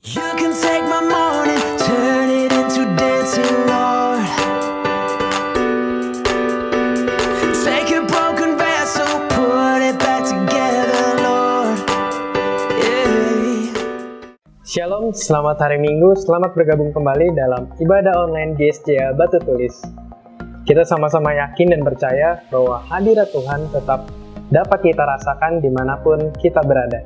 You can take my morning, turn it into dancing, Lord. Take a broken vessel, put it back together, Lord. Yeah. Shalom, selamat hari Minggu, selamat bergabung kembali dalam ibadah online GSJA Batu Tulis. Kita sama-sama yakin dan percaya bahwa hadirat Tuhan tetap dapat kita rasakan dimanapun kita berada.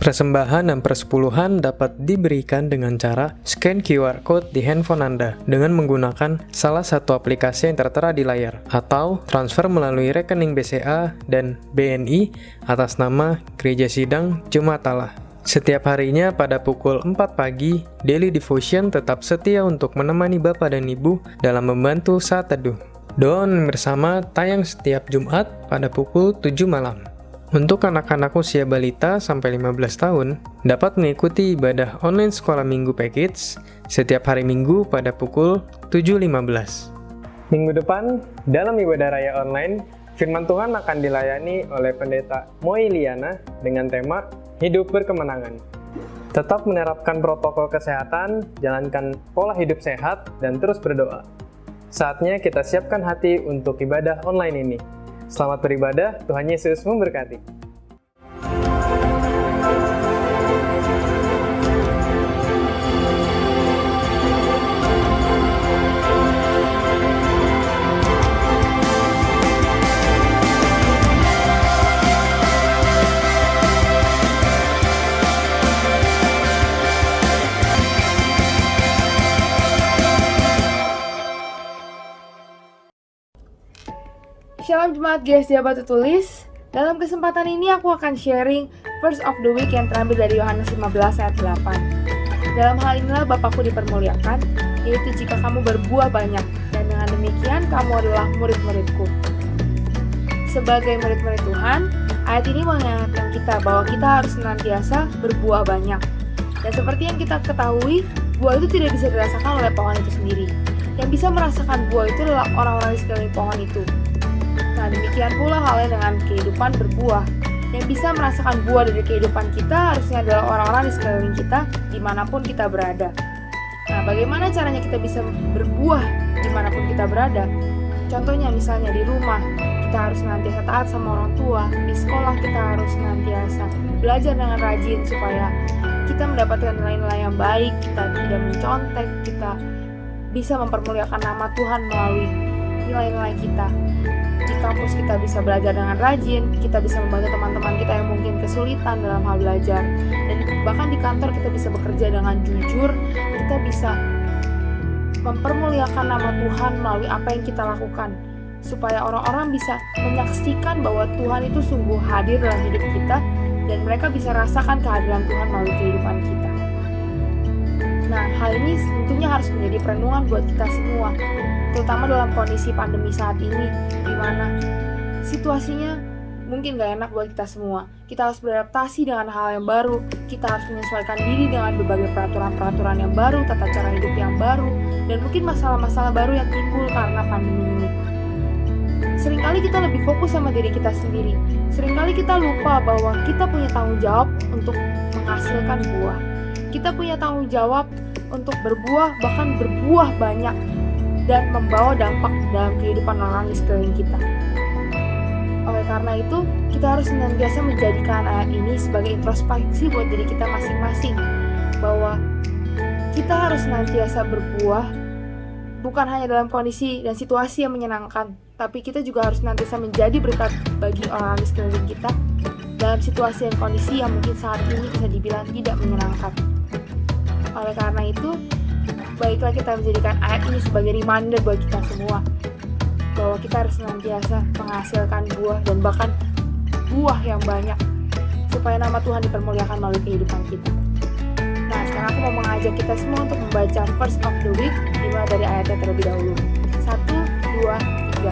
Persembahan dan persepuluhan dapat diberikan dengan cara scan QR Code di handphone Anda dengan menggunakan salah satu aplikasi yang tertera di layar, atau transfer melalui rekening BCA dan BNI atas nama Gereja Sidang Jemaat Allah. Setiap harinya pada pukul 4 pagi, Daily Devotion tetap setia untuk menemani Bapak dan Ibu dalam membantu saat teduh. Doa bersama tayang setiap Jumat pada pukul 7 malam. Untuk anak-anak usia balita sampai 15 tahun, dapat mengikuti ibadah online sekolah minggu package setiap hari Minggu pada pukul 7.15. Minggu depan, dalam ibadah raya online, firman Tuhan akan dilayani oleh Pendeta Moi Liana dengan tema Hidup Berkemenangan. Tetap menerapkan protokol kesehatan, jalankan pola hidup sehat, dan terus berdoa. Saatnya kita siapkan hati untuk ibadah online ini. Selamat beribadah, Tuhan Yesus memberkati. Shalom Jemaat GSJA Batu Tulis. Dalam kesempatan ini aku akan sharing verse of the week yang terambil dari Yohanes 15 ayat 8. Dalam hal inilah Bapakku dipermuliakan, yaitu jika kamu berbuah banyak, dan dengan demikian kamu adalah murid-muridku. Sebagai murid-murid Tuhan, ayat ini mengingatkan kita bahwa kita harus senantiasa berbuah banyak. Dan seperti yang kita ketahui, buah itu tidak bisa dirasakan oleh pohon itu sendiri. Yang bisa merasakan buah itu adalah orang-orang di sekeliling pohon itu. Nah, demikian pula halnya dengan kehidupan berbuah. Yang bisa merasakan buah dari kehidupan kita harusnya adalah orang-orang di sekeliling kita, dimanapun kita berada. Nah, bagaimana caranya kita bisa berbuah dimanapun kita berada? Contohnya misalnya di rumah, kita harus senantiasa taat sama orang tua. Di sekolah kita harus senantiasa belajar dengan rajin supaya kita mendapatkan nilai-nilai yang baik, kita tidak mencontek, kita bisa mempermuliakan nama Tuhan melalui nilai-nilai kita. Di kampus kita bisa belajar dengan rajin, kita bisa membantu teman-teman kita yang mungkin kesulitan dalam hal belajar, dan bahkan di kantor kita bisa bekerja dengan jujur, kita bisa mempermuliakan nama Tuhan melalui apa yang kita lakukan, supaya orang-orang bisa menyaksikan bahwa Tuhan itu sungguh hadir dalam hidup kita, dan mereka bisa rasakan kehadiran Tuhan melalui kehidupan kita. Nah, hal ini tentunya harus menjadi perenungan buat kita semua, terutama dalam kondisi pandemi saat ini, di mana situasinya mungkin gak enak buat kita semua. Kita harus beradaptasi dengan hal yang baru, kita harus menyesuaikan diri dengan berbagai peraturan-peraturan yang baru, tata cara hidup yang baru, dan mungkin masalah-masalah baru yang timbul karena pandemi ini. Seringkali kita lebih fokus sama diri kita sendiri. Seringkali kita lupa bahwa kita punya tanggung jawab untuk menghasilkan buah. Kita punya tanggung jawab untuk berbuah, bahkan berbuah banyak, dan membawa dampak dalam kehidupan orang di sekeliling kita. Oleh karena itu, kita harus senantiasa menjadikan ayat ini sebagai introspeksi buat diri kita masing-masing, bahwa kita harus senantiasa berbuah, bukan hanya dalam kondisi dan situasi yang menyenangkan, tapi kita juga harus senantiasa menjadi berkat bagi orang di sekeliling kita dalam situasi dan kondisi yang mungkin saat ini bisa dibilang tidak menyenangkan. Oleh karena itu, baiklah kita menjadikan ayat ini sebagai reminder buat kita semua, bahwa kita harus senantiasa menghasilkan buah, dan bahkan buah yang banyak, supaya nama Tuhan dipermuliakan melalui kehidupan kita. Nah, sekarang aku mau mengajak kita semua untuk membaca verse of the week, dimulai dari ayatnya terlebih dahulu. 1, 2, 3.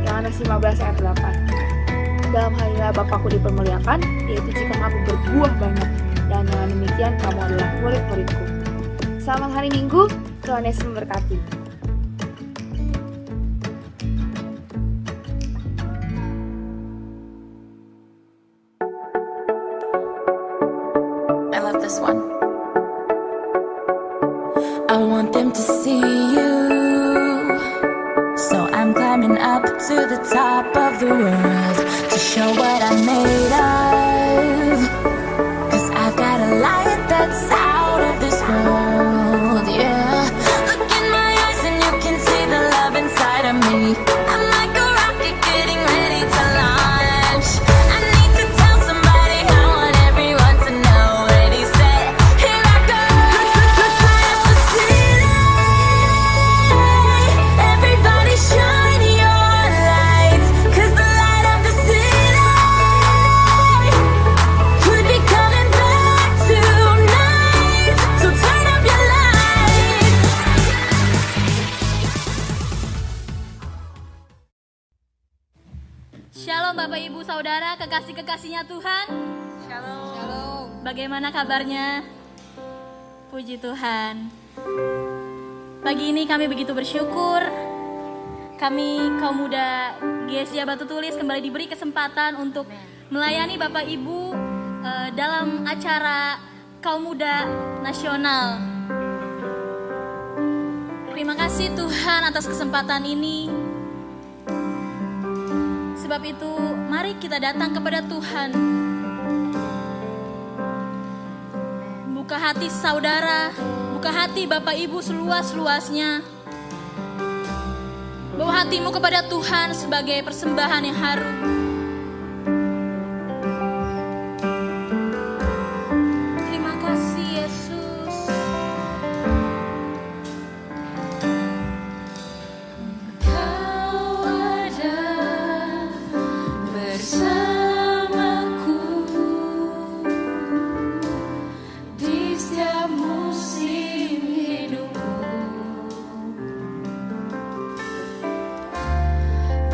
Yohanes 15 ayat 8. Dalam hal inilah Bapakku dipermuliakan, yaitu jika kamu berbuah banyak, dan dengan demikian kamu adalah murid-muridku. Selamat hari Minggu, Tuhan Yesus memberkati. I love this one. top of the world to show what I'm made of. 'Cause I've got a light that's out of this world, yeah. Look in my eyes and you can see the love inside of me. I'm like a rocket getting ready to launch. I need to tell somebody, I want everyone to know. Ready, set, here I go. Let's light up the city. Everybody shine your lights, 'cause the light of the city could be coming back tonight. So turn up your lights. Shalom Bapak Ibu Saudara, kekasih-kekasihnya Tuhan. Shalom. Bagaimana kabarnya? Puji Tuhan. Pagi ini kami begitu bersyukur. Kami kaum muda GSJ Batu Tulis kembali diberi kesempatan untuk melayani Bapak Ibu dalam acara Kaum Muda Nasional. Terima kasih Tuhan atas kesempatan ini. Sebab itu, mari kita datang kepada Tuhan. Buka hati saudara, buka hati Bapak Ibu seluas-luasnya. Bawa hatimu kepada Tuhan sebagai persembahan yang harum. Terima kasih Yesus. Kau ada bersamaku di setiap musim hidupku.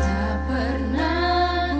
Tak pernah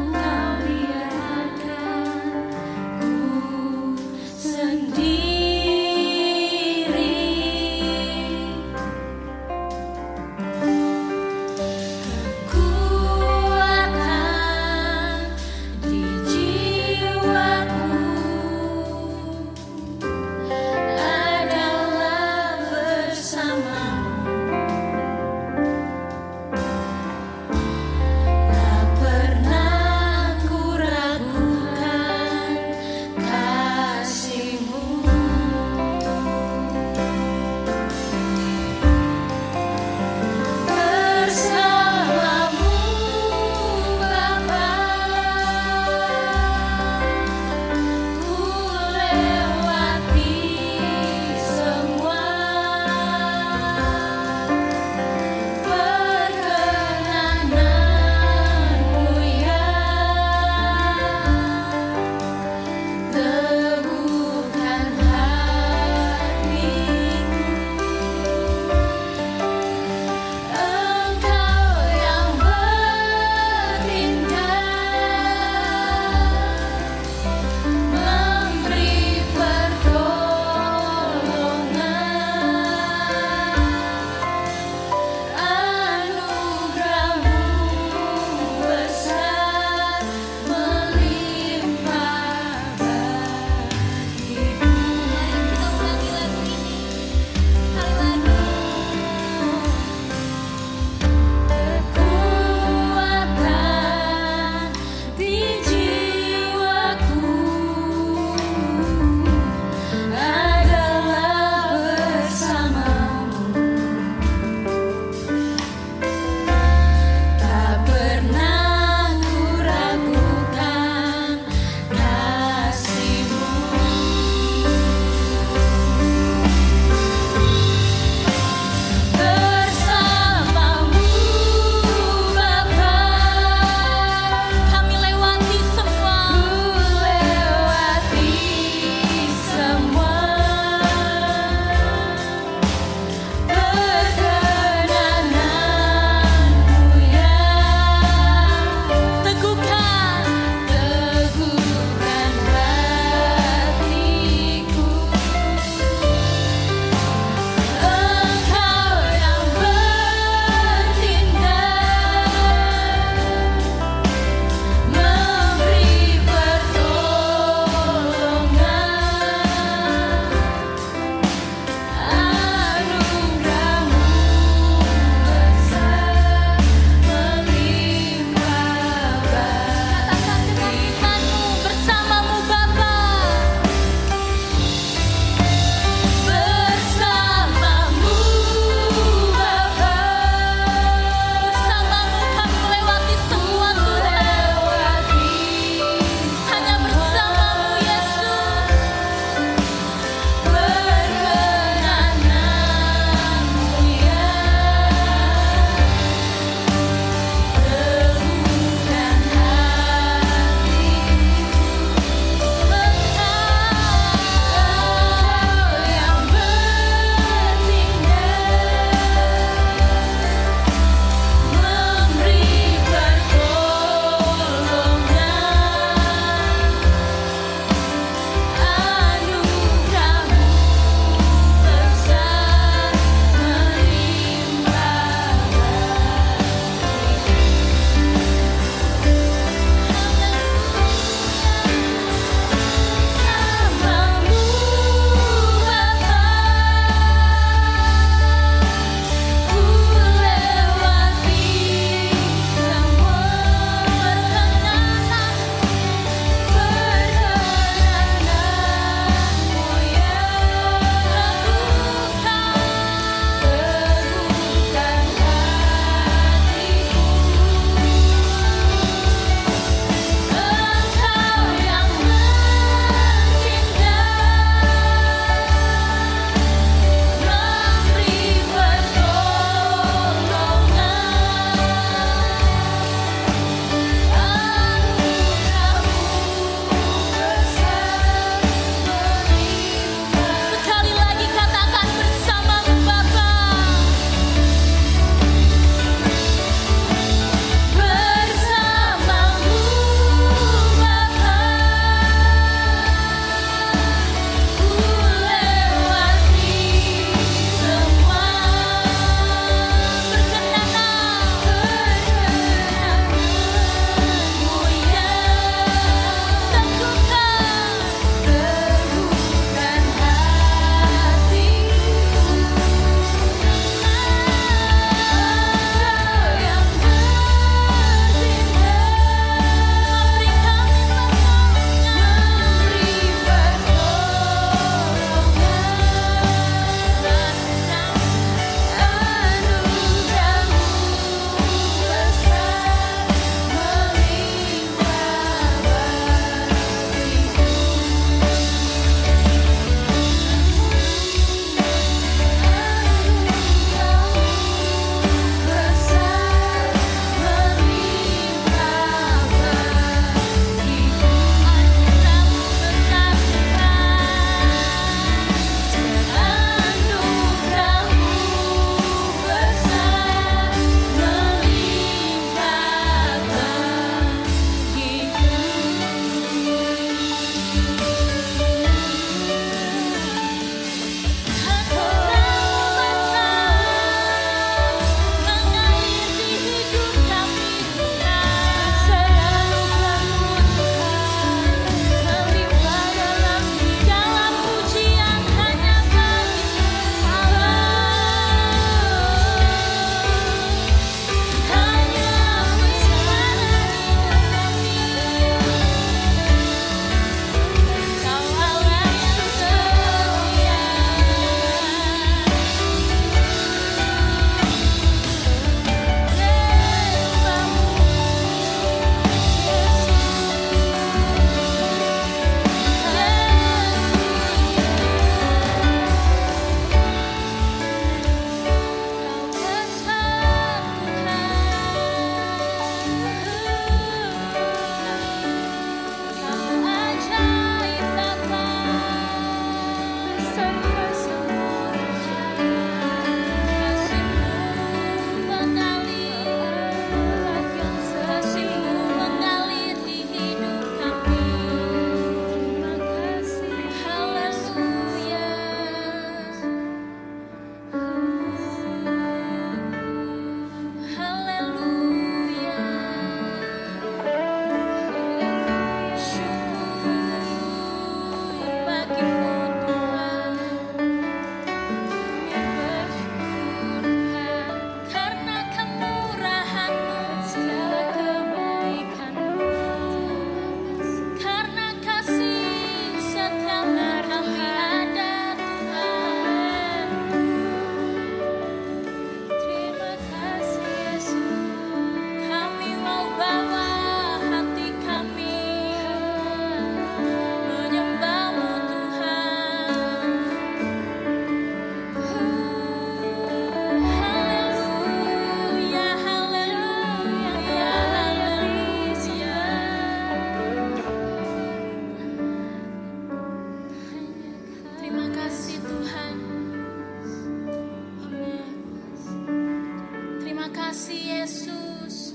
kasih Yesus.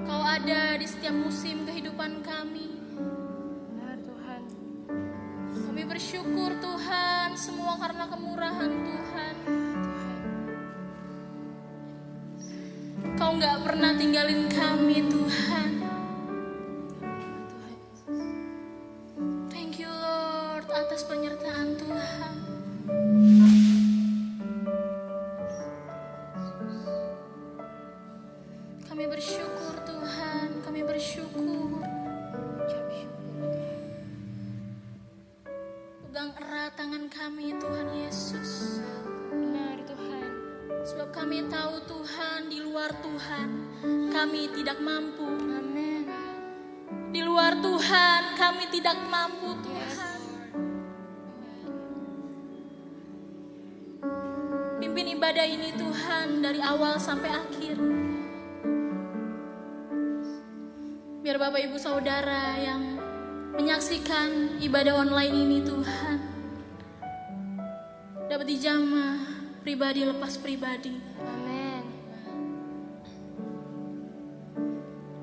Kau ada di setiap musim kehidupan kami. Benar Tuhan. Kami bersyukur Tuhan, semua karena kemurahan Tuhan. Kau gak pernah tinggalin kami Tuhan. Thank you Lord atas penyertaan Tuhan. Kami bersyukur Tuhan, kami bersyukur. Ucap syukur. Pegang erat tangan kami Tuhan Yesus. Benar Tuhan. Sebab kami tahu Tuhan, di luar Tuhan kami tidak mampu. Amin. Di luar Tuhan kami tidak mampu Tuhan. Pimpin ibadah ini Tuhan dari awal sampai akhir. Biar Bapak Ibu Saudara yang menyaksikan ibadah online ini Tuhan dapat dijamah pribadi lepas pribadi. Amin.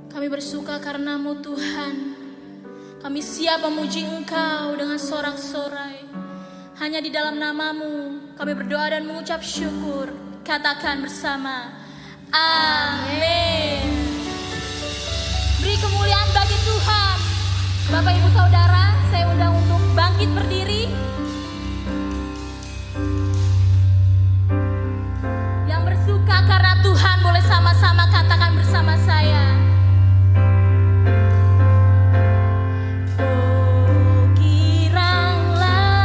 Kami bersuka karenamu Tuhan. Kami siap memuji Engkau dengan sorak-sorai. Hanya di dalam namamu kami berdoa dan mengucap syukur. Katakan bersama, amin. Beri kemuliaan bagi Tuhan. Bapak Ibu Saudara, saya undang untuk bangkit berdiri. Yang bersuka karena Tuhan boleh sama-sama katakan bersama saya. Oh giranglah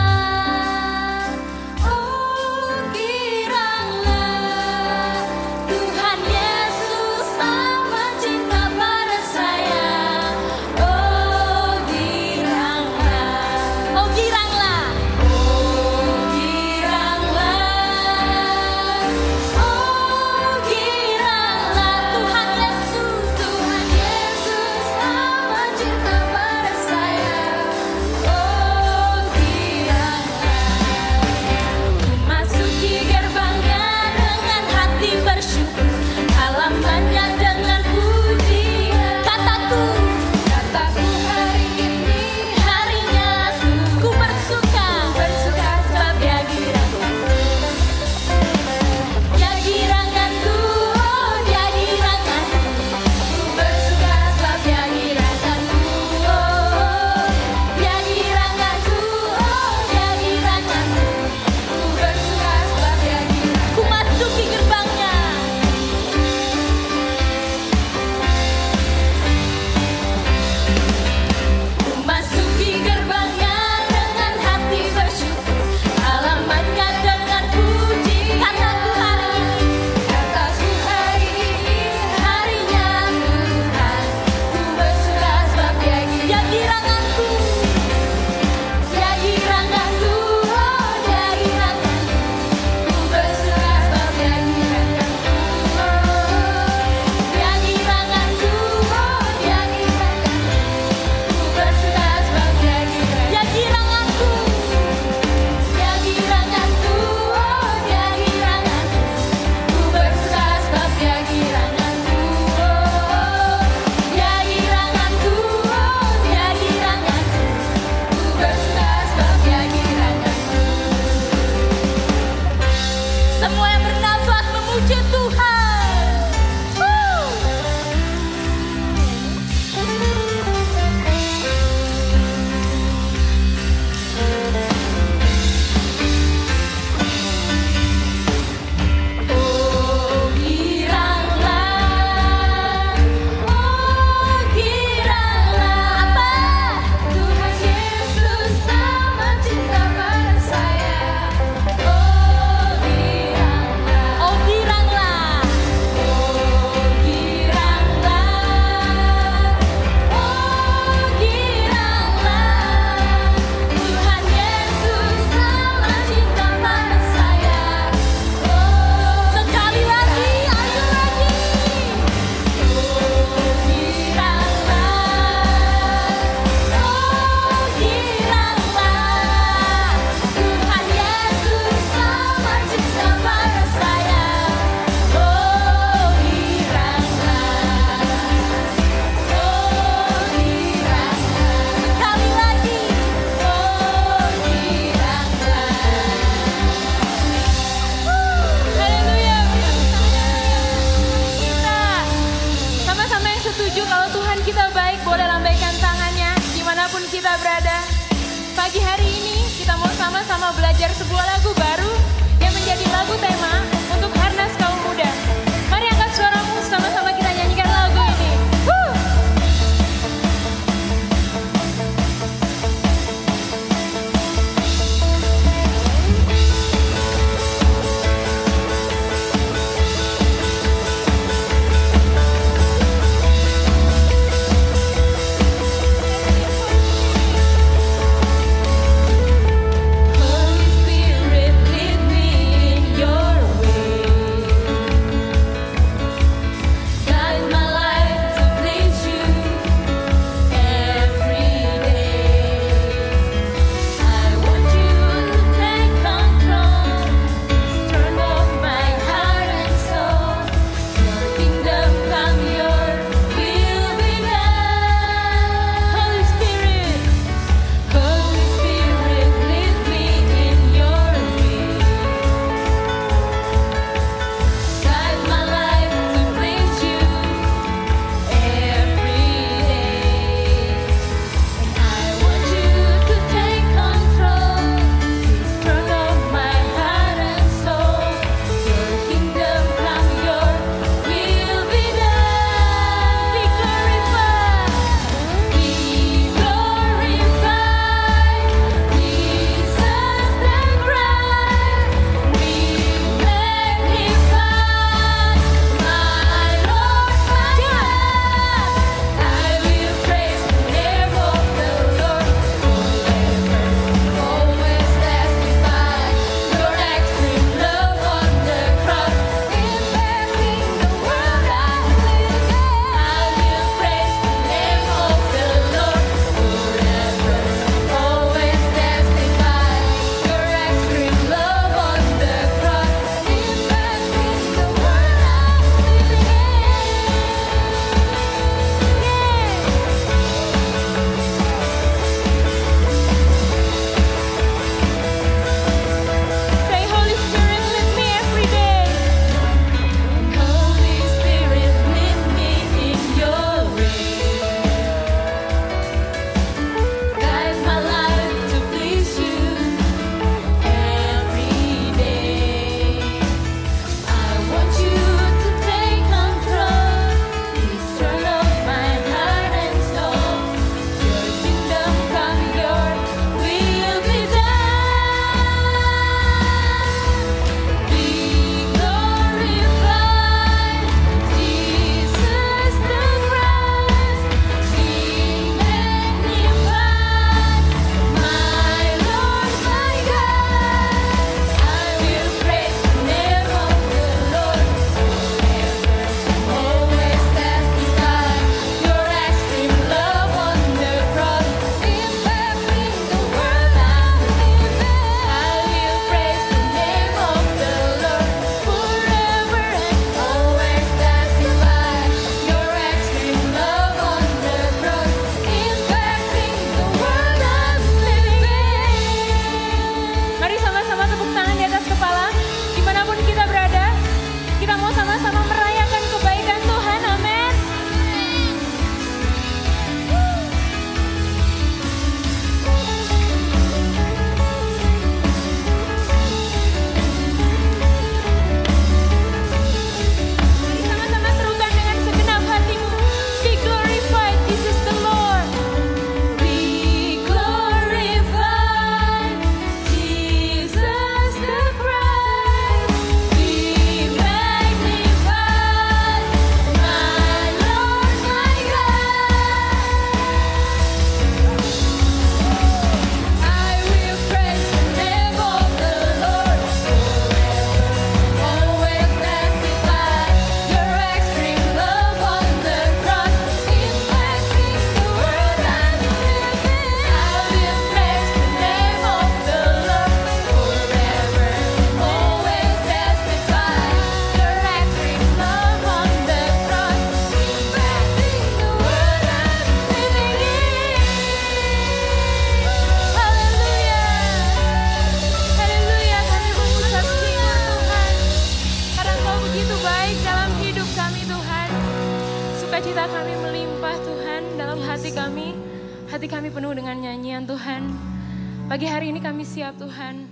Pagi hari ini kami siap Tuhan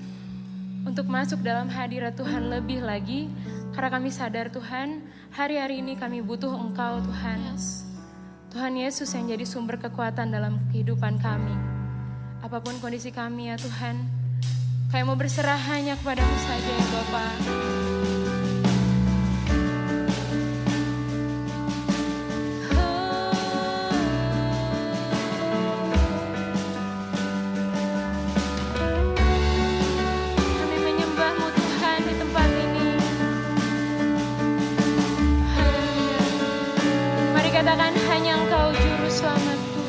untuk masuk dalam hadirat Tuhan lebih lagi. Karena kami sadar Tuhan, hari-hari ini kami butuh Engkau Tuhan. Tuhan Yesus yang jadi sumber kekuatan dalam kehidupan kami. Apapun kondisi kami ya Tuhan, kami mau berserah hanya kepada-Mu saja ya Bapa. Kami menyembah-Mu Tuhan di tempat ini. Haleluya. Mari katakan hanya Engkau juru selamatku.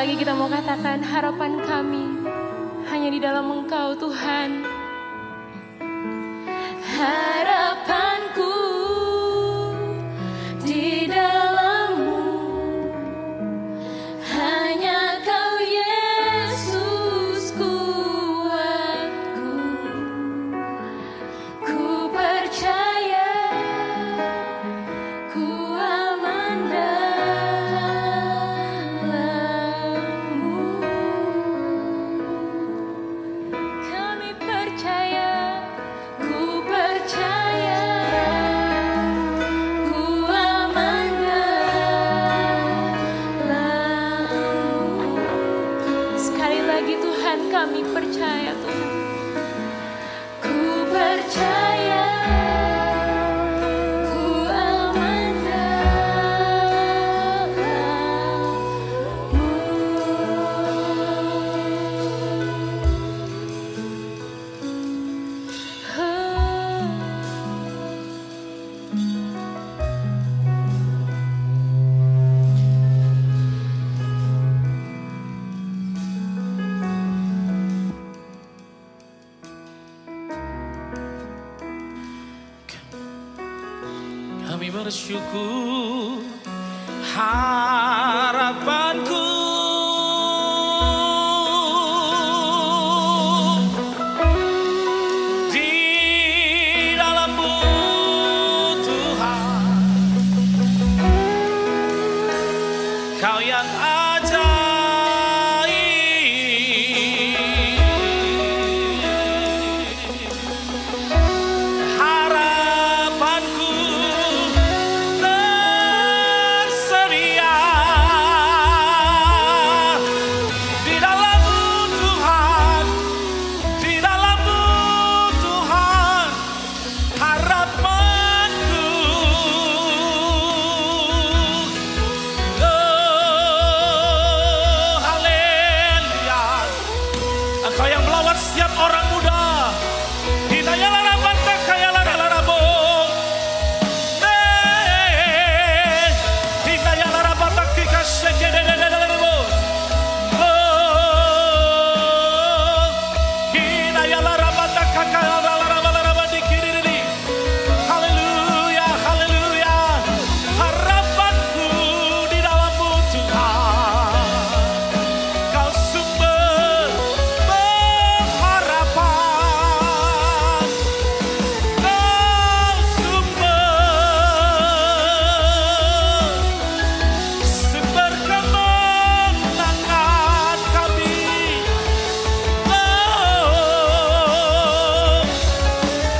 lagi kita mau katakan harapan kami hanya di dalam Engkau Tuhan. Harapanku di dalam-Mu, hanya Kau Yesus kuatku. Ku percaya, ku aman dalam-Mu. Kami percaya, ku percaya, ku aman dalam-Mu. Sekali lagi Tuhan, kami percaya Tuhan. Ku percaya, ku aman Kami bersyukur, harapanku di dalam-Mu Tuhan. Kau yang ajaib. Harapanku tersedia di dalam-Mu Tuhan, di dalam-Mu Tuhan. Harapanku, oh haleluya. Engkau yang melawat setiap orang muda. Haleluya, haleluya. Harapanku di dalam-Mu Tuhan. Kau sumber pengharapan. Kau sumber kemenangan kami. Oh,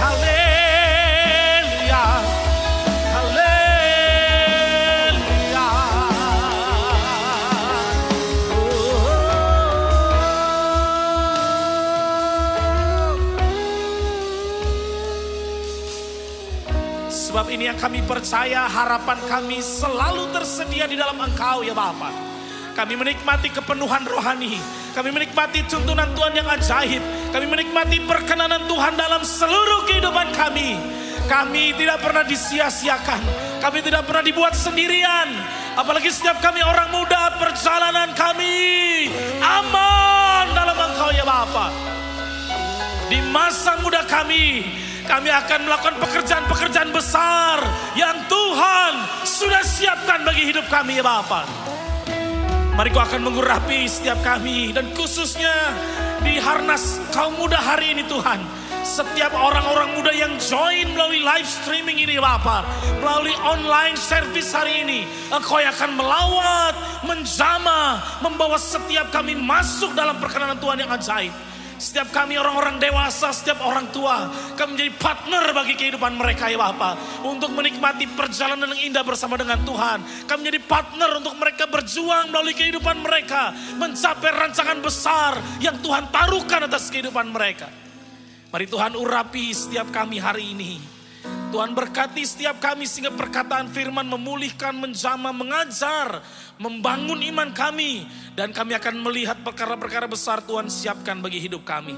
haleluya, haleluya. Sebab ini yang kami percaya, harapan kami selalu tersedia di dalam Engkau ya Bapa. Kami menikmati kepenuhan rohani, kami menikmati tuntunan Tuhan yang ajaib, kami menikmati perkenanan Tuhan dalam seluruh kehidupan kami. Kami tidak pernah disia-siakan, kami tidak pernah dibuat sendirian. Apalagi setiap kami orang muda, perjalanan kami aman dalam Engkau ya Bapa. Di masa muda kami akan melakukan pekerjaan-pekerjaan besar yang Tuhan sudah siapkan bagi hidup kami ya Bapa. Mari Kau akan mengurapi setiap kami, dan khususnya di Harnas kaum muda hari ini Tuhan. Setiap orang-orang muda yang join melalui live streaming ini Bapa, melalui online service hari ini, Engkau yang akan melawat, menjamah, membawa setiap kami masuk dalam perkenanan Tuhan yang ajaib. Setiap kami orang-orang dewasa, setiap orang tua, kami menjadi partner bagi kehidupan mereka ya Bapa. Untuk menikmati perjalanan yang indah bersama dengan Tuhan. Kami menjadi partner untuk mereka berjuang melalui kehidupan mereka. Mencapai rancangan besar yang Tuhan taruhkan atas kehidupan mereka. Mari Tuhan urapi setiap kami hari ini. Tuhan berkati setiap kami sehingga perkataan firman memulihkan, menjamah, mengajar, membangun iman kami. Dan kami akan melihat perkara-perkara besar Tuhan siapkan bagi hidup kami.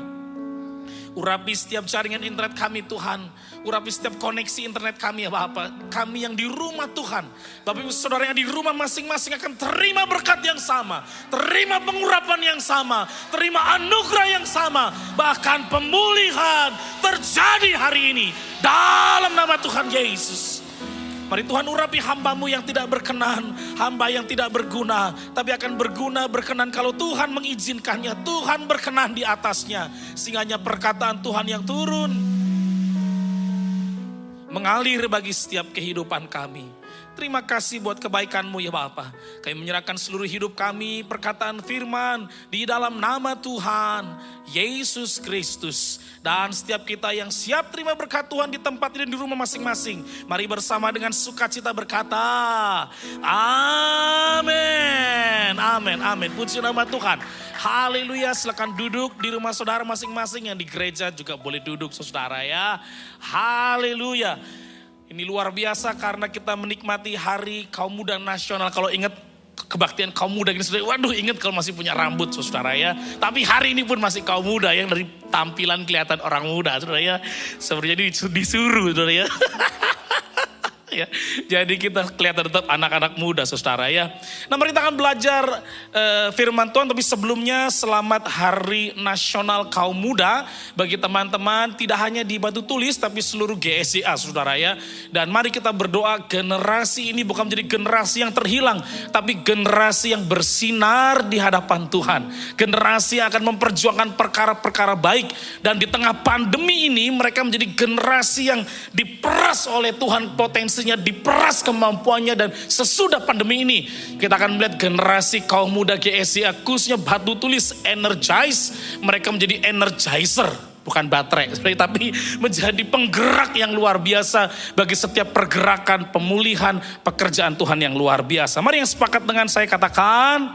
Urapi setiap jaringan internet kami Tuhan. Urapi setiap koneksi internet kami ya Bapak. Kami yang di rumah Tuhan. Bapak Ibu Saudara yang di rumah masing-masing akan terima berkat yang sama. Terima pengurapan yang sama. Terima anugerah yang sama. Bahkan pemulihan terjadi hari ini. Dalam nama Tuhan Yesus. Mari Tuhan urapi hamba-Mu yang tidak berkenan, hamba yang tidak berguna, tapi akan berguna, berkenan kalau Tuhan mengizinkannya, Tuhan berkenan di atasnya. Sehingga perkataan Tuhan yang turun, mengalir bagi setiap kehidupan kami. Terima kasih buat kebaikan-Mu ya Bapa. Kami menyerahkan seluruh hidup kami, perkataan firman di dalam nama Tuhan Yesus Kristus. Dan setiap kita yang siap terima berkat Tuhan di tempat ini di rumah masing-masing. Mari bersama dengan sukacita berkata, amin, amin, amin. Puji nama Tuhan. Haleluya, silakan duduk di rumah saudara masing-masing. Yang di gereja juga boleh duduk saudara ya. Haleluya. Ini luar biasa karena kita menikmati Hari Kaum Muda Nasional. Kalau ingat kebaktian kaum muda gini, waduh ingat kalau masih punya rambut saudara ya. Tapi hari ini pun masih kaum muda yang dari tampilan kelihatan orang muda saudara ya. Sebenarnya disuruh saudara ya. Ya, jadi kita kelihatan tetap anak-anak muda saudara ya. Nah mari kita akan belajar firman Tuhan. Tapi sebelumnya selamat Hari Nasional Kaum Muda bagi teman-teman tidak hanya di Batu Tulis tapi seluruh GSCA saudara ya. Dan mari kita berdoa generasi ini bukan menjadi generasi yang terhilang, tapi generasi yang bersinar di hadapan Tuhan. Generasi yang akan memperjuangkan perkara-perkara baik. Dan di tengah pandemi ini mereka menjadi generasi yang diperas oleh Tuhan, potensi diperas kemampuannya. Dan sesudah pandemi ini kita akan melihat generasi kaum muda GSCA khususnya Batu Tulis energize. Mereka menjadi energizer, bukan baterai, tapi menjadi penggerak yang luar biasa bagi setiap pergerakan, pemulihan, pekerjaan Tuhan yang luar biasa. Mari yang sepakat dengan saya katakan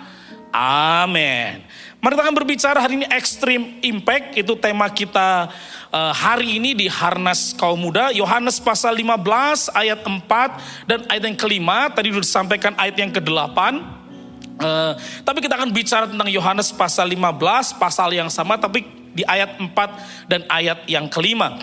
amin. Mari kita akan berbicara hari ini Extreme Impact. Itu tema kita hari ini di Harnas Kaum Muda. Yohanes pasal 15 ayat 4 dan ayat yang kelima. Tadi sudah disampaikan ayat yang ke-8. Tapi kita akan bicara tentang Yohanes pasal 15, pasal yang sama tapi di ayat 4 dan ayat yang kelima.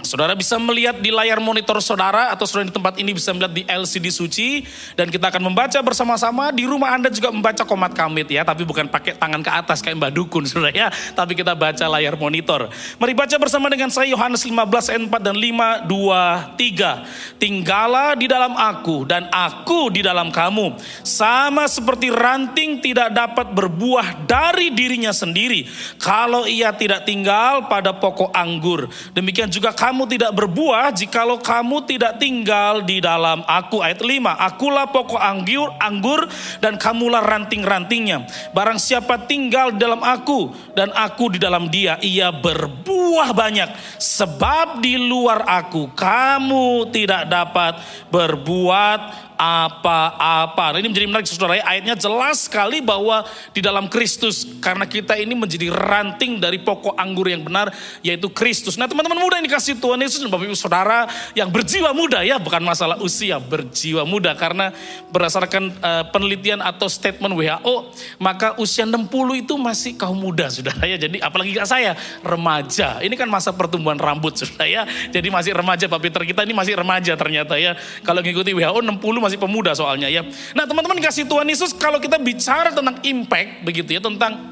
Saudara bisa melihat di layar monitor saudara atau saudara di tempat ini bisa melihat di LCD suci. Dan kita akan membaca bersama-sama. Di rumah Anda juga membaca komat kamit ya. Tapi bukan pakai tangan ke atas kayak Mbak Dukun saudara ya. Tapi kita baca layar monitor. Mari baca bersama dengan saya Yohanes 15 ayat 4 dan 5, 2, 3. Tinggallah di dalam aku dan aku di dalam kamu. Sama seperti ranting tidak dapat berbuah dari dirinya sendiri kalau ia tidak tinggal pada pokok anggur. Demikian juga kamu tidak berbuah jikalau kamu tidak tinggal di dalam aku. Ayat 5, akulah pokok anggur dan kamulah ranting-rantingnya. Barang siapa tinggal di dalam aku dan aku di dalam dia, ia berbuah banyak. Sebab di luar aku kamu tidak dapat berbuat apa-apa. Nah, ini menjadi menarik saudara ya. Ayatnya jelas sekali bahwa di dalam Kristus, karena kita ini menjadi ranting dari pokok anggur yang benar, yaitu Kristus. Nah teman-teman muda yang dikasih Tuhan Yesus dan Bapak Ibu Saudara yang berjiwa muda ya, bukan masalah usia, berjiwa muda. Karena berdasarkan penelitian atau statement WHO, maka usia 60 itu masih kaum muda saudara ya. Jadi apalagi saya remaja, ini kan masa pertumbuhan rambut saudara ya. Jadi masih remaja, Pak Peter kita ini masih remaja ternyata ya. Kalau ngikuti WHO 60 masih pemuda soalnya ya. Nah teman-teman kasih Tuhan Yesus, kalau kita bicara tentang impact begitu ya, tentang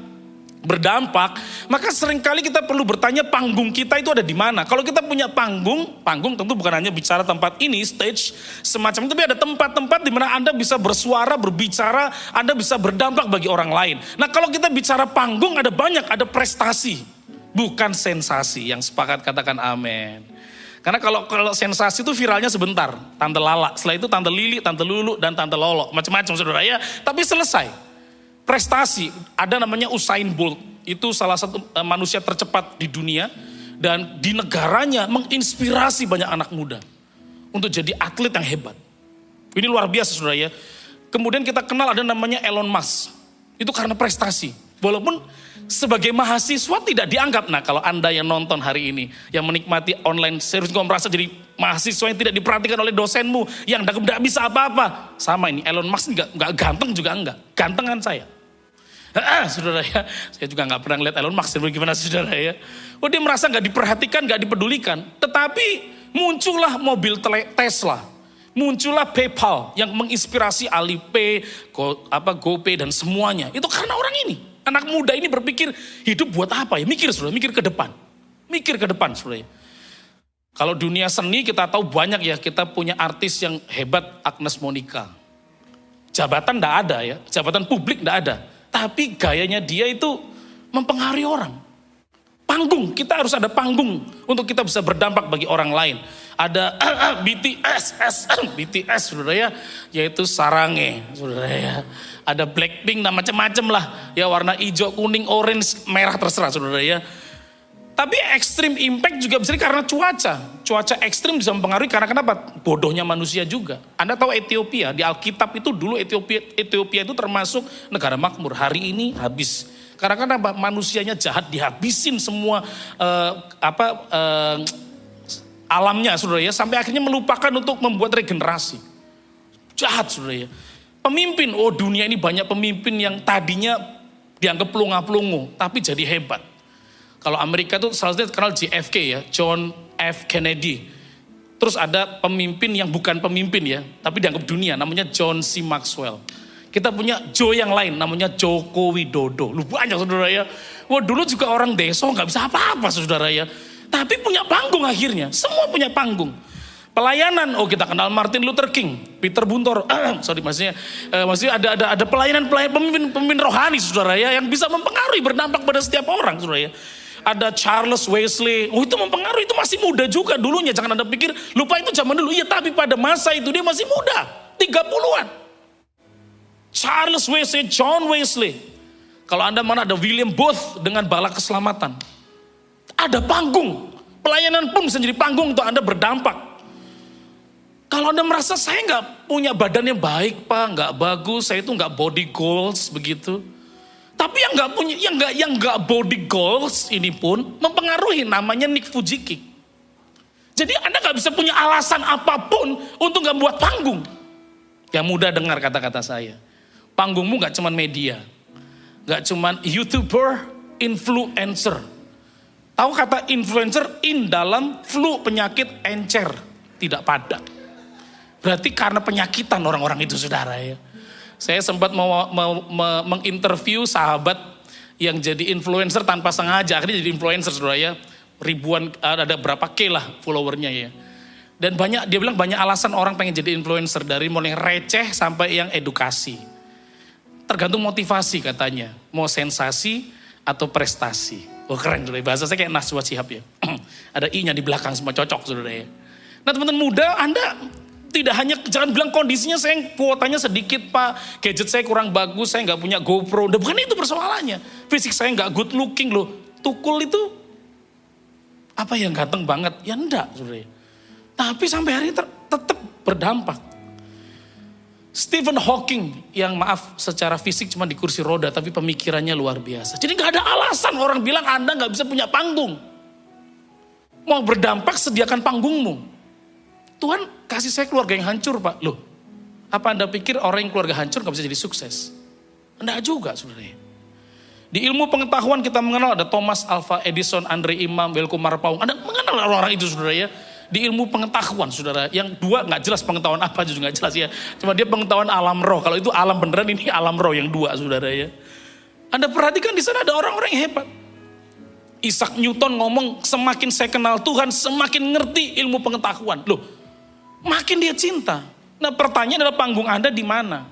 berdampak, maka seringkali kita perlu bertanya panggung kita itu ada di mana. Kalau kita punya panggung tentu bukan hanya bicara tempat ini, stage semacam itu, tapi ada tempat-tempat di mana Anda bisa bersuara, berbicara, Anda bisa berdampak bagi orang lain. Nah kalau kita bicara panggung ada banyak, ada prestasi, bukan sensasi. Yang sepakat katakan amin. Karena kalau sensasi itu viralnya sebentar, Tante Lala, setelah itu Tante Lili, Tante Lulu, dan Tante Lolo, macam-macam saudara ya. Tapi selesai. Prestasi, ada namanya Usain Bolt, itu salah satu manusia tercepat di dunia, dan di negaranya menginspirasi banyak anak muda untuk jadi atlet yang hebat. Ini luar biasa saudara ya. Kemudian kita kenal ada namanya Elon Musk, itu karena prestasi. Walaupun sebagai mahasiswa tidak dianggap. Nah kalau Anda yang nonton hari ini, yang menikmati online service, kau merasa jadi mahasiswa yang tidak diperhatikan oleh dosenmu, yang tidak bisa apa-apa. Sama ini, Elon Musk nggak ganteng juga enggak. Gantengan saya. Saudara ya, saya juga nggak pernah lihat Elon Musk, gimana saudara ya. Oh dia merasa nggak diperhatikan, nggak dipedulikan. Tetapi muncullah mobil Tesla, muncullah PayPal yang menginspirasi Alipay, GoPay dan semuanya. Itu karena orang ini, anak muda ini berpikir hidup buat apa ya? Mikir saudara, mikir ke depan, saudara. Kalau dunia seni kita tahu banyak ya, kita punya artis yang hebat, Agnes Monica. Jabatan enggak ada ya, jabatan publik enggak ada. Tapi gayanya dia itu mempengaruhi orang. Panggung, kita harus ada panggung untuk kita bisa berdampak bagi orang lain. Ada BTS saudara ya, yaitu sarange saudara ya. Ada Blackpink dan macam-macam lah. Ya warna hijau, kuning, orange, merah terserah saudara ya. Tapi ekstrim impact juga bisa karena cuaca. Cuaca ekstrim bisa mempengaruhi karena kenapa? Bodohnya manusia juga. Anda tahu Ethiopia, di Alkitab itu dulu Ethiopia itu termasuk negara makmur. Hari ini habis. Karena kenapa? Manusianya jahat, dihabisin semua alamnya saudara ya. Sampai akhirnya melupakan untuk membuat regenerasi. Jahat saudara ya. Pemimpin, dunia ini banyak pemimpin yang tadinya dianggap pelunga-pelungu. Tapi jadi hebat. Kalau Amerika itu salah satunya terkenal JFK ya, John F. Kennedy. Terus ada pemimpin yang bukan pemimpin ya, tapi dianggap dunia, namanya John C. Maxwell. Kita punya Joe yang lain, namanya Joko Widodo. Lu banyak saudara ya. Wah dulu juga orang deso gak bisa apa-apa saudara ya. Tapi punya panggung akhirnya, semua punya panggung. Pelayanan, kita kenal Martin Luther King, Peter Buntor, maksudnya ada pelayanan pemimpin rohani saudara ya, yang bisa mempengaruhi, berdampak pada setiap orang saudara ya. Ada Charles Wesley, itu mempengaruhi, itu masih muda juga dulunya, jangan Anda pikir, lupa itu zaman dulu, iya tapi pada masa itu dia masih muda, 30-an. Charles Wesley, John Wesley, kalau Anda mana ada William Booth dengan bala keselamatan, ada panggung, pelayanan pun bisa jadi panggung untuk Anda berdampak. Kalau Anda merasa saya nggak punya badan yang baik Pak, nggak bagus, saya itu nggak body goals begitu. Tapi yang nggak body goals ini pun mempengaruhi, namanya Nick Fujiki. Jadi Anda nggak bisa punya alasan apapun untuk nggak buat panggung. Yang mudah dengar kata-kata saya. Panggungmu nggak cuman media, nggak cuman YouTuber, influencer. Tahu kata influencer in dalam flu penyakit encer, tidak padat. Berarti karena penyakitan orang-orang itu saudara ya. Saya sempat mau menginterview sahabat yang jadi influencer tanpa sengaja. Akhirnya jadi influencer saudara ya. Ribuan, ada berapa K lah followernya ya. Dan dia bilang banyak alasan orang pengen jadi influencer. Dari mulai receh sampai yang edukasi. Tergantung motivasi katanya. Mau sensasi atau prestasi. Keren saudara, bahasa saya kayak Najwa Shihab ya. Ada I-nya di belakang semua cocok saudara ya. Nah teman-teman muda, Anda tidak hanya, jangan bilang kondisinya saya kuotanya sedikit Pak, gadget saya kurang bagus, saya nggak punya GoPro. Bukan itu persoalannya. Fisik saya nggak good looking loh. Tukul itu apa yang ganteng banget? Ya enggak, saudara. Tapi sampai hari ini tetap berdampak. Stephen Hawking yang maaf secara fisik cuma di kursi roda, tapi pemikirannya luar biasa. Jadi nggak ada alasan orang bilang Anda nggak bisa punya panggung. Mau berdampak sediakan panggungmu. Tuhan kasih saya keluarga yang hancur Pak. Loh, apa Anda pikir orang yang keluarga hancur gak bisa jadi sukses? Enggak juga saudara. Di ilmu pengetahuan kita mengenal ada Thomas Alva Edison, Andre Imam, Welko Marpaung. Anda mengenal orang-orang itu saudara ya. Di ilmu pengetahuan saudara, yang dua gak jelas pengetahuan apa juga gak jelas ya. Cuma dia pengetahuan alam roh. Kalau itu alam beneran, ini alam roh yang dua saudara ya. Anda perhatikan di sana ada orang-orang yang hebat. Isaac Newton ngomong, semakin saya kenal Tuhan, semakin ngerti ilmu pengetahuan. Loh, makin dia cinta. Nah pertanyaan adalah panggung Anda di mana?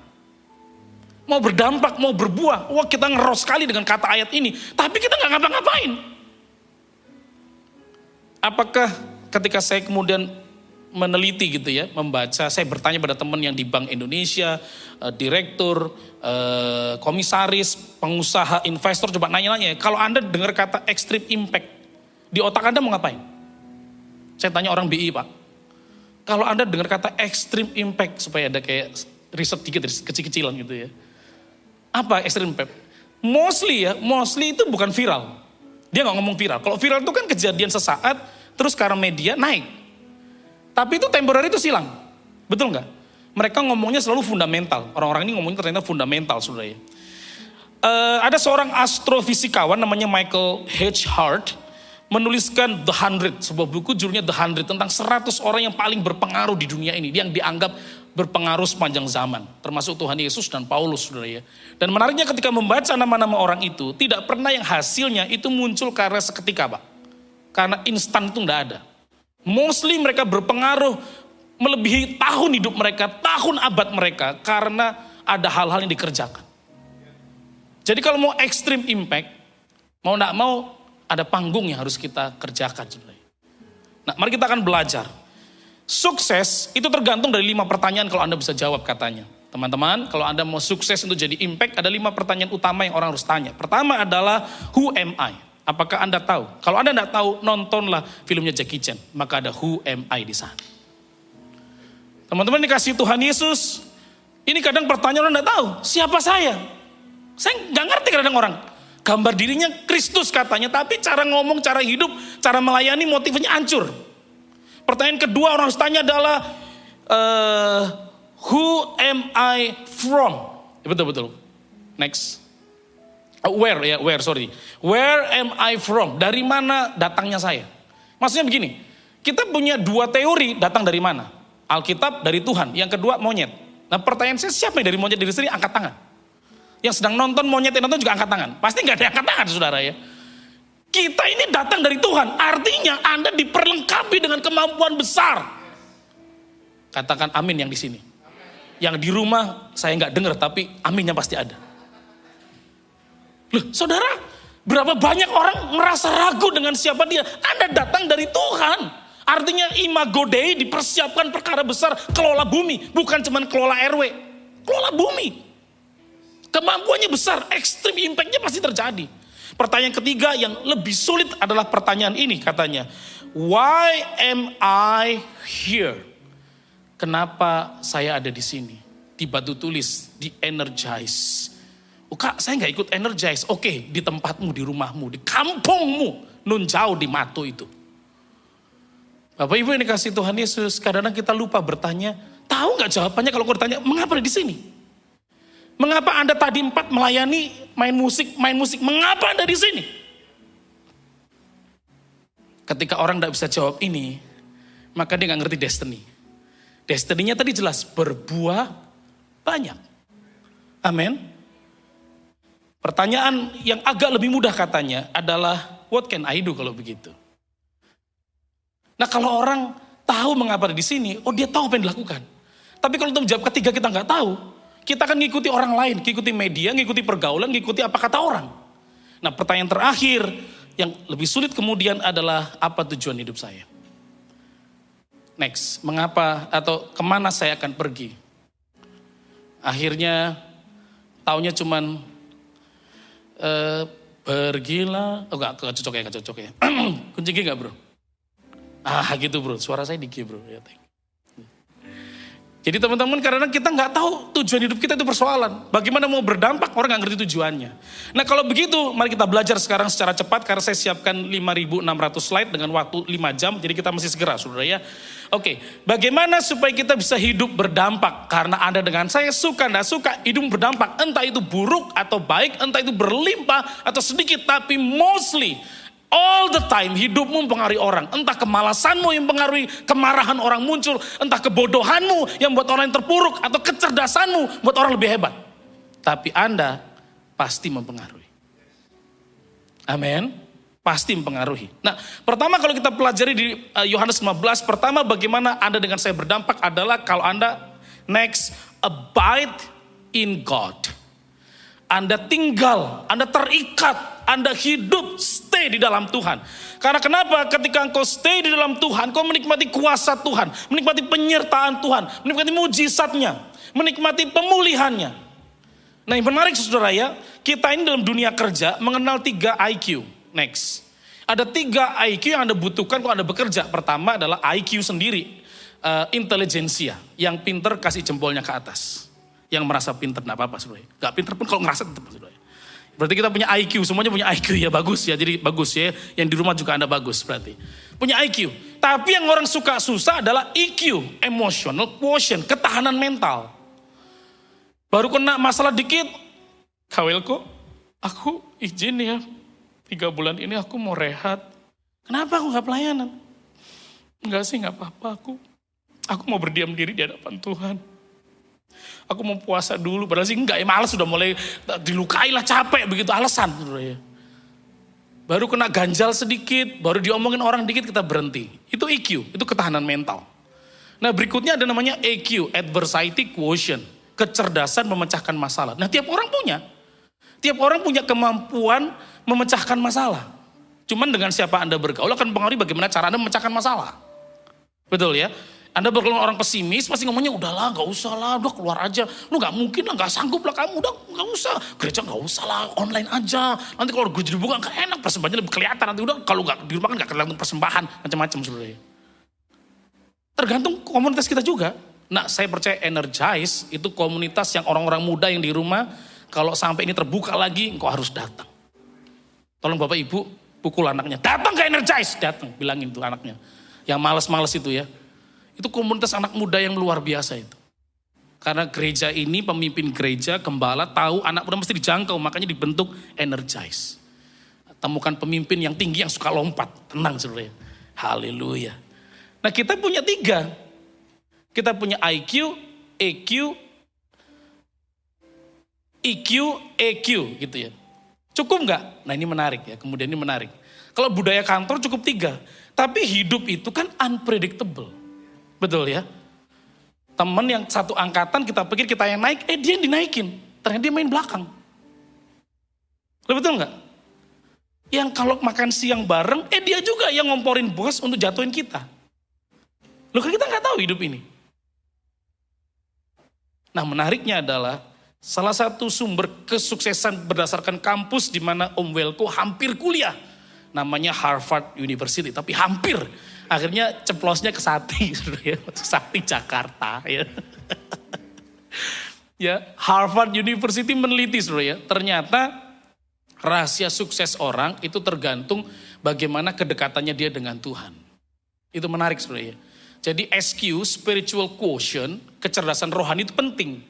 Mau berdampak, mau berbuah. Wah kita ngeros sekali dengan kata ayat ini. Tapi kita gak ngapa-ngapain. Apakah ketika saya kemudian meneliti gitu ya, membaca, saya bertanya pada teman yang di Bank Indonesia, direktur, komisaris, pengusaha, investor, coba nanya-nanya. Kalau Anda dengar kata extreme impact, di otak Anda mau ngapain? Saya tanya orang BI Pak. Kalau Anda dengar kata extreme impact, supaya ada kayak riset dikit, kecil-kecilan gitu ya. Apa extreme impact? Mostly itu bukan viral. Dia gak ngomong viral. Kalau viral itu kan kejadian sesaat, terus karena media naik. Tapi itu temporary itu silang. Betul gak? Mereka ngomongnya selalu fundamental. Orang-orang ini ngomongnya ternyata fundamental saudara ya. Ada seorang astrofisikawan namanya Michael H. Hart menuliskan The 100, sebuah buku judulnya The 100 tentang 100 orang yang paling berpengaruh di dunia ini, yang dianggap berpengaruh sepanjang zaman, termasuk Tuhan Yesus dan Paulus, saudara ya. Dan menariknya ketika membaca nama-nama orang itu, tidak pernah yang hasilnya itu muncul karena seketika, Pak. Karena instan itu enggak ada. Mostly mereka berpengaruh melebihi tahun hidup mereka, tahun abad mereka, karena ada hal-hal yang dikerjakan. Jadi kalau mau extreme impact, mau enggak mau ada panggung yang harus kita kerjakan. Nah, mari kita akan belajar. Sukses itu tergantung dari 5 pertanyaan kalau Anda bisa jawab katanya. Teman-teman, kalau Anda mau sukses untuk jadi impact, ada 5 pertanyaan utama yang orang harus tanya. Pertama adalah, who am I? Apakah Anda tahu? Kalau Anda tidak tahu, nontonlah filmnya Jackie Chan. Maka ada who am I di sana. Teman-teman dikasih Tuhan Yesus, ini kadang pertanyaan orang tidak tahu, siapa saya? Saya nggak ngerti kadang orang. Gambar dirinya Kristus katanya, tapi cara ngomong, cara hidup, cara melayani motifnya hancur. Pertanyaan kedua orang harus tanya adalah, who am I from? Ya, betul. Next. Where am I from? Dari mana datangnya saya? Maksudnya begini, kita punya 2 teori datang dari mana? Alkitab dari Tuhan, yang kedua monyet. Nah pertanyaan saya, siapa yang dari monyet diri sendiri? Angkat tangan. Yang sedang nonton monyet yang nonton juga angkat tangan. Pasti gak ada yang angkat tangan, saudara ya. Kita ini datang dari Tuhan, artinya Anda diperlengkapi dengan kemampuan besar. Katakan amin yang di sini. Yang di rumah saya nggak dengar, tapi aminnya pasti ada. Loh, saudara, berapa banyak orang merasa ragu dengan siapa dia? Anda datang dari Tuhan. Artinya imago Dei dipersiapkan perkara besar, kelola bumi, bukan cuma kelola RW, kelola bumi. Kemampuannya besar, ekstrim impactnya pasti terjadi. Pertanyaan ketiga yang lebih sulit adalah pertanyaan ini katanya. Why am I here? Kenapa saya ada di sini? Di Batu Tulis, di Energize. Oh Kak, saya nggak ikut Energize. Oke, di tempatmu, di rumahmu, di kampungmu, nun jauh di Matu itu. Bapak Ibu yang dikasih Tuhan Yesus, kadang-kadang kita lupa bertanya, tahu nggak jawabannya kalau ditanya, mengapa ada di sini? Mengapa Anda tadi 4 melayani, main musik, mengapa Anda di sini? Ketika orang tidak bisa jawab ini, maka dia nggak ngerti destiny. Destiny-nya tadi jelas, berbuah banyak. Amin. Pertanyaan yang agak lebih mudah katanya adalah, what can I do kalau begitu? Nah kalau orang tahu mengapa ada di sini, oh dia tahu apa yang dilakukan. Tapi kalau untuk jawab ketiga kita nggak tahu, kita akan ngikuti orang lain, ngikuti media, ngikuti pergaulan, ngikuti apa kata orang. Nah pertanyaan terakhir yang lebih sulit kemudian adalah apa tujuan hidup saya? Next, mengapa atau kemana saya akan pergi? Akhirnya taunya cuman pergilah, oh gak cocok ya. Kunci G gak bro? Gitu bro, suara saya di G bro. Ya, jadi teman-teman kadang-kadang kita nggak tahu tujuan hidup kita itu persoalan. Bagaimana mau berdampak orang nggak ngerti tujuannya. Nah kalau begitu mari kita belajar sekarang secara cepat karena saya siapkan 5.600 slide dengan waktu 5 jam. Jadi kita mesti segera saudara ya. Oke, bagaimana supaya kita bisa hidup berdampak? Karena Anda dengan saya suka nggak suka hidup berdampak. Entah itu buruk atau baik, entah itu berlimpah atau sedikit. Tapi mostly all the time hidupmu mempengaruhi orang. Entah kemalasanmu yang mempengaruhi kemarahan orang muncul. Entah kebodohanmu yang buat orang yang terpuruk. Atau kecerdasanmu buat orang lebih hebat. Tapi Anda pasti mempengaruhi. Amin. Pasti mempengaruhi. Nah pertama kalau kita pelajari di Yohanes 15. Pertama bagaimana Anda dengan saya berdampak adalah kalau Anda next abide in God. Anda tinggal, Anda terikat, Anda hidup, stay di dalam Tuhan. Karena kenapa? Ketika engkau stay di dalam Tuhan, kau menikmati kuasa Tuhan, menikmati penyertaan Tuhan, menikmati mujizatnya, menikmati pemulihannya. Nah yang menarik saudara ya, kita ini dalam dunia kerja mengenal 3 IQ. Next. Ada 3 IQ yang Anda butuhkan kalau Anda bekerja. Pertama adalah IQ sendiri, intelijensia, yang pinter kasih jempolnya ke atas. Yang merasa pinter, gak apa-apa saudara. Gak pinter pun kalau ngerasa tetap saudara. Berarti kita punya IQ, semuanya punya IQ ya, bagus ya. Jadi bagus ya, yang di rumah juga Anda bagus berarti. Punya IQ. Tapi yang orang suka susah adalah EQ, emotional quotient, ketahanan mental. Baru kena masalah dikit, kawelku, Aku izin ya, 3 bulan ini aku mau rehat. Kenapa aku gak pelayanan? Enggak sih, gak apa-apa Aku mau berdiam diri di hadapan Tuhan. Aku mau puasa dulu, padahal sih enggak, ya malas sudah mulai dilukai lah, capek, begitu alasan. Baru kena ganjal sedikit, baru diomongin orang dikit kita berhenti. Itu EQ, itu ketahanan mental. Nah berikutnya ada namanya AQ, Adversity Quotient, kecerdasan memecahkan masalah. Nah tiap orang punya kemampuan memecahkan masalah. Cuman dengan siapa Anda bergaul akan mempengaruhi bagaimana cara Anda memecahkan masalah. Betul ya? Anda bergaul orang pesimis, pasti ngomongnya udahlah, gak usah lah, udah keluar aja. Lu gak mungkin lah, gak sanggup lah kamu, udah gak usah. Gereja gak usah lah, online aja. Nanti kalau gereja dibuka gak enak, persembahannya lebih kelihatan. Nanti udah kalau gak di rumah kan gak kelihatan persembahan, macam-macam sebenarnya. Tergantung komunitas kita juga. Nah saya percaya Energize itu komunitas yang orang-orang muda yang di rumah, kalau sampai ini terbuka lagi, engkau harus datang. Tolong Bapak Ibu, pukul anaknya, datang ke Energize, datang, bilangin tuh anaknya. Yang males-males itu ya. Itu komunitas anak muda yang luar biasa itu. Karena gereja ini, pemimpin gereja, gembala, tahu anak muda mesti dijangkau, makanya dibentuk Energize. Temukan pemimpin yang tinggi, yang suka lompat. Tenang saudara. Haleluya. Nah kita punya 3. Kita punya IQ, EQ, EQ, EQ gitu ya. Cukup nggak? Nah ini menarik ya, kemudian ini menarik. Kalau budaya kantor cukup 3. Tapi hidup itu kan unpredictable. Betul ya? Temen yang satu angkatan kita pikir kita yang naik, dia yang dinaikin. Ternyata dia main belakang. Betul nggak? Yang kalau makan siang bareng, dia juga yang ngomporin bos untuk jatuhin kita. Loh kan kita nggak tahu hidup ini. Nah menariknya adalah salah satu sumber kesuksesan berdasarkan kampus di mana Om Welko hampir kuliah. Namanya Harvard University, tapi hampir. Akhirnya ceplosnya ke Sati, Sati Jakarta. Ya. Ya, Harvard University meneliti, ya, ternyata rahasia sukses orang itu tergantung bagaimana kedekatannya dia dengan Tuhan. Itu menarik, ya. Jadi SQ, spiritual quotient, kecerdasan rohani itu penting.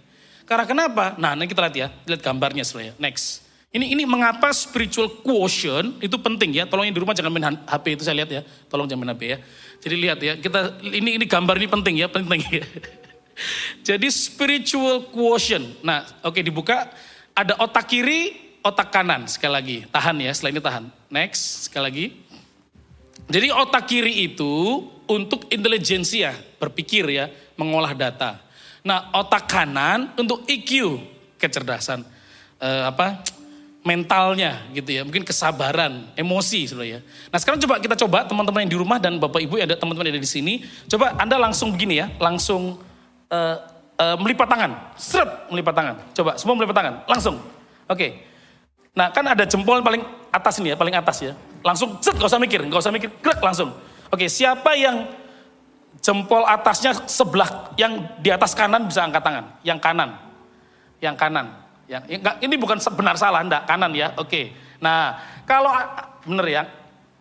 Karena kenapa? Nah, ini kita lihat ya, lihat gambarnya, ya. Next. Ini mengapa spiritual quotient itu penting ya. Tolong yang di rumah jangan main HP itu saya lihat ya. Tolong jangan main HP ya. Jadi lihat ya, ini gambar ini penting ya, penting ya. Jadi spiritual quotient. Nah, oke dibuka, ada otak kiri, otak kanan. Sekali lagi, tahan ya, setelah ini tahan. Next, sekali lagi. Jadi otak kiri itu untuk intelijensia, berpikir ya, mengolah data. Nah, otak kanan untuk EQ, kecerdasan mentalnya gitu ya, mungkin kesabaran, emosi saudara ya. Nah sekarang kita coba teman-teman yang di rumah dan Bapak Ibu yang ada teman-teman yang ada di sini, coba Anda langsung begini ya, langsung melipat tangan, melipat tangan. Coba semua melipat tangan, langsung. Oke. Nah kan ada jempol paling atas ini ya, paling atas ya. Langsung gak usah mikir, gerak langsung. Oke, siapa yang jempol atasnya sebelah, yang di atas kanan bisa angkat tangan, yang kanan. Ini bukan benar salah, enggak, kanan ya, oke. Nah, kalau bener ya,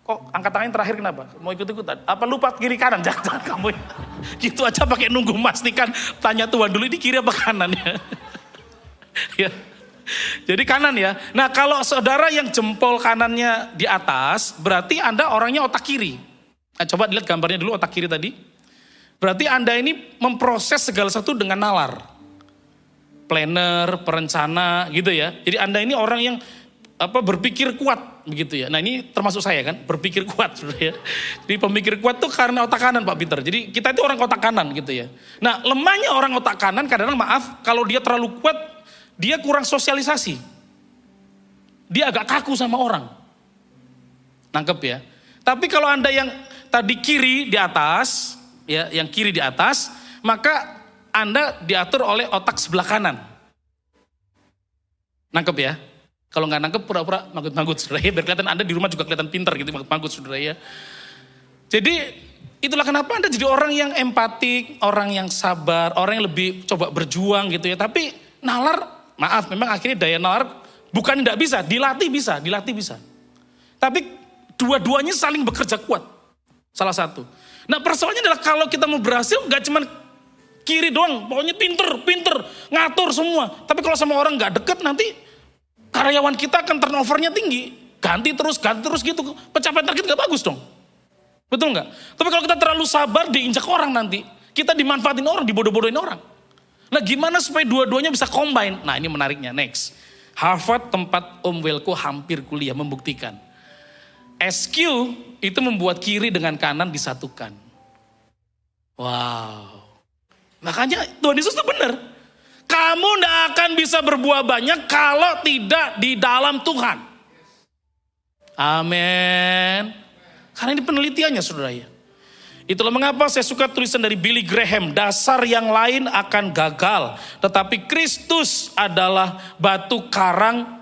kok angkat tangan terakhir kenapa? Mau ikut-ikutan? Apa lupa kiri kanan? Jangan kamu gitu aja pakai nunggu memastikan, tanya Tuhan dulu ini kiri apa kanan ya. Ya. Jadi kanan ya. Nah kalau saudara yang jempol kanannya di atas, berarti Anda orangnya otak kiri. Nah, coba dilihat gambarnya dulu otak kiri tadi. Berarti Anda ini memproses segala sesuatu dengan nalar. Planner, perencana gitu ya. Jadi Anda ini orang yang berpikir kuat begitu ya. Nah ini termasuk saya kan, berpikir kuat ya. Jadi pemikir kuat tuh karena otak kanan Pak Peter. Jadi kita itu orang otak kanan gitu ya. Nah lemahnya orang otak kanan kadang-kadang maaf kalau dia terlalu kuat, dia kurang sosialisasi. Dia agak kaku sama orang. Nangkep ya. Tapi kalau Anda yang tadi kiri di atas, ya, yang kiri di atas, maka Anda diatur oleh otak sebelah kanan. Nangkep ya? Kalau nggak nangkep pura-pura manggut-manggut saudara ya. Biar kelihatan Anda di rumah juga kelihatan pintar gitu, manggut-manggut saudara ya. Jadi itulah kenapa Anda jadi orang yang empatik, orang yang sabar, orang yang lebih coba berjuang gitu ya. Tapi nalar, maaf memang akhirnya daya nalar bukan tidak bisa, dilatih bisa. Tapi dua-duanya saling bekerja kuat. Salah satu. Nah persoalannya adalah kalau kita mau berhasil nggak cuma kiri doang, pokoknya pinter, ngatur semua. Tapi kalau sama orang nggak deket nanti karyawan kita akan turnovernya tinggi. Ganti terus gitu. Pencapaian target gak bagus dong. Betul gak? Tapi kalau kita terlalu sabar, diinjak orang nanti. Kita dimanfaatin orang, dibodoh-bodohin orang. Nah gimana supaya dua-duanya bisa combine? Nah ini menariknya, next. Harvard tempat Om Welko hampir kuliah membuktikan. SQ itu membuat kiri dengan kanan disatukan. Wow. Makanya Tuhan Yesus itu benar. Kamu tidak akan bisa berbuah banyak kalau tidak di dalam Tuhan. Amin. Karena ini penelitiannya saudara ya. Itulah mengapa saya suka tulisan dari Billy Graham. Dasar yang lain akan gagal. Tetapi Kristus adalah batu karang